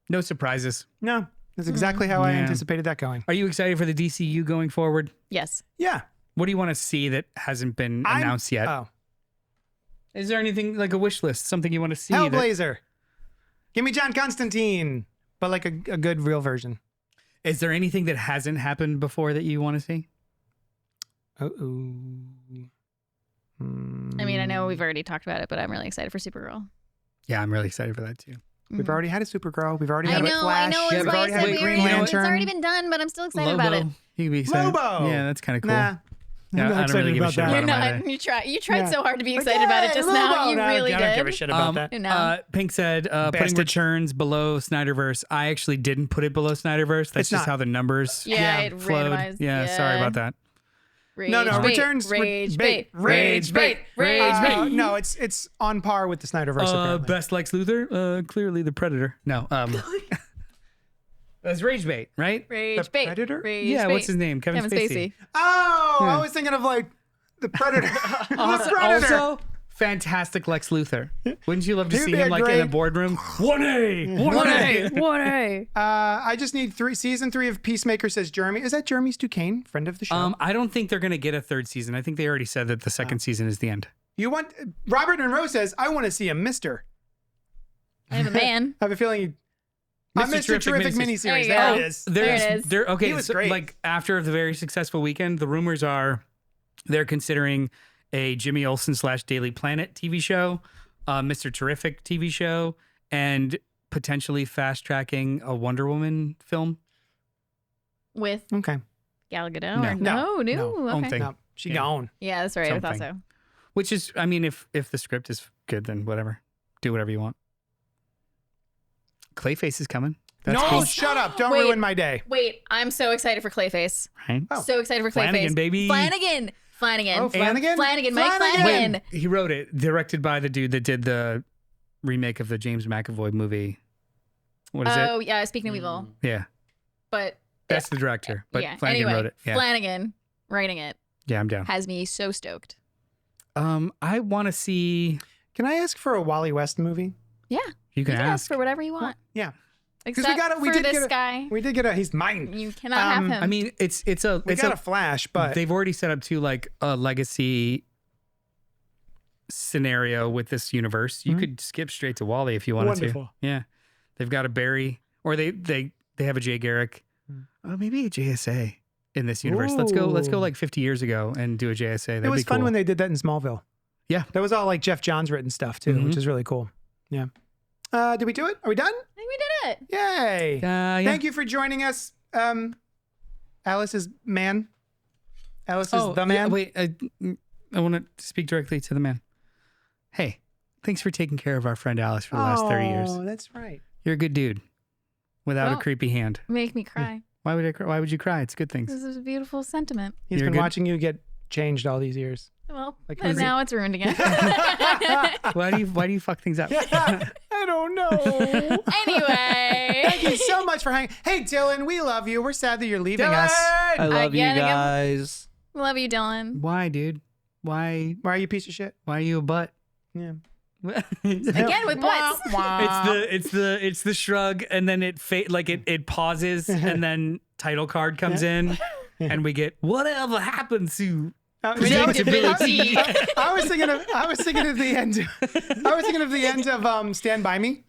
No surprises. No, that's exactly how I Yeah. anticipated that going. Are you excited for the DCU going forward? Yes. Yeah. What do you want to see that hasn't been I'm- announced yet? Oh, Is there anything like a wish list, something you want to see? Hellblazer. Give me John Constantine, but like a good real version. Is there anything that hasn't happened before that you want to see? I mean, I know we've already talked about it, but I'm really excited for Supergirl. Yeah, I'm really excited for that too. We've already had a Supergirl. We've already I had know, a Flash. I know. We've It's why I already said had a we Green already, Lantern. it's already been done, but I'm still excited about it. You can be excited. Lobo. Yeah, that's kind of cool. Nah. Yeah, I'm not I don't really excited give a about shit that. about You're him not. either. You tried Yeah. so hard to be Like, excited about it "Yay, just Lobo!" now. You No, really I did. don't give a shit about that. No. Pink said putting Bastard. Returns below Snyderverse. I actually didn't put it below Snyderverse. That's It's just not. how the numbers Yeah, it flowed. randomized. Yeah, sorry about that. Rage No, bait, Returns. Rage bait. bait. Rage bait. Rage bait. No, it's on par with the Snyderverse. apparently. Best Lex Luthor? Clearly the Predator. No. That's Rage Bait, right? Rage The bait. Predator? Rage Yeah, bait. what's his name? Kevin Spacey. Oh, Yeah. I was thinking of like the Predator. The Predator. Also, fantastic Lex Luthor. Wouldn't you love to He'd see be him a like in great- a boardroom? 1A! 1A! 1A. I just need season 3 of Peacemaker, says Jeremy. Is that Jeremy Duquesne, friend of the show? I don't think they're going to get a third season. I think they already said that the second season is the end. You want Robert and Rose says, I want to see a Mister. I have a man. I have a feeling a Mr. Terrific miniseries. There you There go. it is. There it is. Okay, He was so, great. like after the very successful weekend, the rumors are they're considering a Jimmy Olsen / Daily Planet TV show, Mr. Terrific TV show, and potentially fast tracking a Wonder Woman film. With Okay. Gal Gadot? No. Or No. no. Own Okay. thing. No, she Yeah. gone. Yeah, that's right. I thought Something. so. Which is, I mean, if the script is good, then whatever. Do whatever you want. Clayface is coming. That's No, cool. shut up. Don't Wait. ruin my day. Wait, I'm so excited for Clayface. Right? Oh. So excited for Clayface. Flanagan, baby. Flanagan. Oh, Flanagan? Flanagan. Mike Flanagan. Flanagan. He wrote it, directed by the dude that did the remake of the James McAvoy movie. What is Oh, it? yeah. Speaking of evil. Yeah. But That's the director. But yeah. Flanagan Anyway, wrote it. Yeah. Flanagan writing it Yeah, I'm down. has me so stoked. I want to see. Can I ask for a Wally West movie? Yeah. You can You can ask. ask for whatever you want. Yeah. Except we got for did this get a, guy. We did get a. He's mine. You cannot have him. I mean, it's a We it's got a a Flash, but they've already set up to like a legacy scenario with this universe. You could skip straight to Wally if you wanted Wonderful. to. Yeah, they've got a Barry, or they have a Jay Garrick. Maybe a JSA in this universe. Let's go Ooh. like 50 years ago and do a JSA. That'd it was be fun cool. when they did that in Smallville. Yeah. That was all like Jeff Johns written stuff too, which is really cool. Yeah. Did we do it? Are we done? I think we did it. Yay. Yeah. Thank you for joining us. Alice's man. Alice is the man. Yeah, wait, I want to speak directly to the man. Hey, thanks for taking care of our friend Alice for the last 30 years. Oh, that's right. You're a good dude without Well- a creepy hand. Make me cry. Why would I cry? Why would you cry? It's good things. This is a beautiful sentiment. He's You're been good. watching you get changed all these years. Well, Like, and is it- now it's ruined again. Why do you fuck things up? I don't know. Anyway. Thank you so much for hanging. Hey, Dylan, we love you. We're sad that you're leaving us. I love you Again, again. guys. Love you, Dylan. Why, dude? Why? Why are you a piece of shit? Why are you a butt? Yeah. Again with butts. It's the shrug, and then it pauses, and then title card comes in, and we get whatever happens to Predictability. I was thinking of the end. I was thinking of the end of Stand By Me.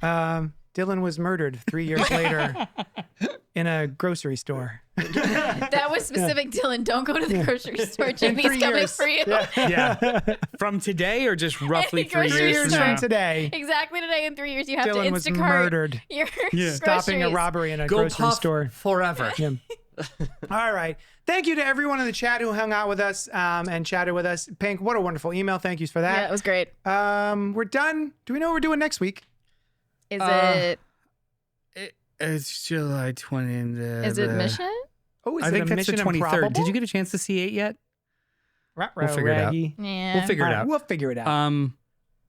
Dylan was murdered 3 years later. in a grocery store. That was specific, Dylan. Don't go to the grocery store. Jimmy's 3 coming years. for you. Yeah. From today or just roughly 3 grocery 3 years years from from now? today, Exactly today in 3 years, you have Dylan to was Instacart murdered. your stopping a groceries. robbery in a Go grocery puff store. forever. Yeah. All right. Thank you to everyone in the chat who hung out with us and chatted with us. Pink, what a wonderful email. Thank you for Yeah, that. it was great. We're done. Do we know what we're doing next week? Is it It's July 20th. is it Mission? Oh, is I it think a that's the Mission 23rd. Improbable? Did you get a chance to see it yet? We'll figure it out. Yeah. We'll figure it out. We'll figure it out.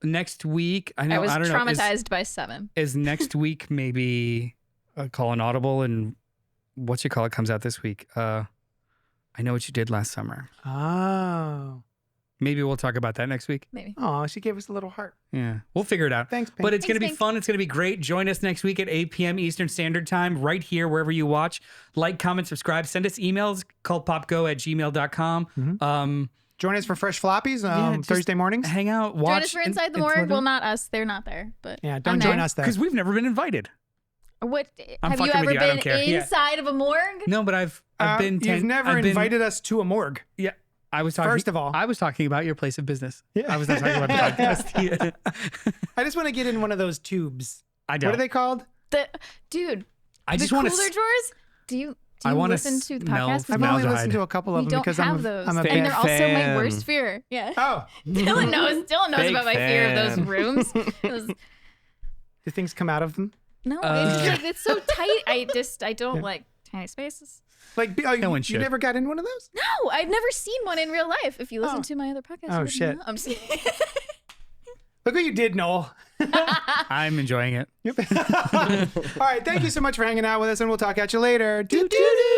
Next week, I know. I was don't know. traumatized by 7. Is next week maybe call an audible and what's your call? It comes out this week. I Know What You Did Last Summer. Oh. Maybe we'll talk about that next week. Maybe. Oh, she gave us a little heart. Yeah, we'll figure it out. Thanks, Pink. But it's going to be Thanks, fun. It's going to be great. Join us next week at 8 p.m. Eastern Standard Time, right here, wherever you watch. Like, comment, subscribe. Send us emails, cultpopgo@gmail.com. Join us for Fresh Floppies just Thursday mornings. Hang out, watch. Join us for Inside the Morgue. Well, not us. They're not there. But Yeah, I'm don't join there. us there. Because we've never been invited. What I'm have you fucking ever with you. I don't been care. Yeah. inside of a morgue? No, but I've been. You've never I've been- invited us to a morgue. Yeah, I was talking. First of all. I was talking about your place of business. Yeah. I was not talking about the podcast. I just want to get in one of those tubes. I don't. What are they called? Dude, I just the want cooler drawers? Do you I wanna listen to the smell podcast? I've only Formaldehyde. listened to a couple of We them don't because have those. I'm a and big they're also my fan. worst fear. Yeah. Oh, Dylan knows Big about my fear of those fan. rooms. Those- do things come out of them? no, it's like it's so tight. I don't like tiny spaces. Like, No one you should. never got in one of those? No, I've never seen one in real life. If you listen Oh. to my other podcast, Oh, you would shit. know. I'm just kidding. Look what you did, Noel. I'm enjoying it. Yep. All right. Thank you so much for hanging out with us, and we'll talk at you later. Doo-doo-doo.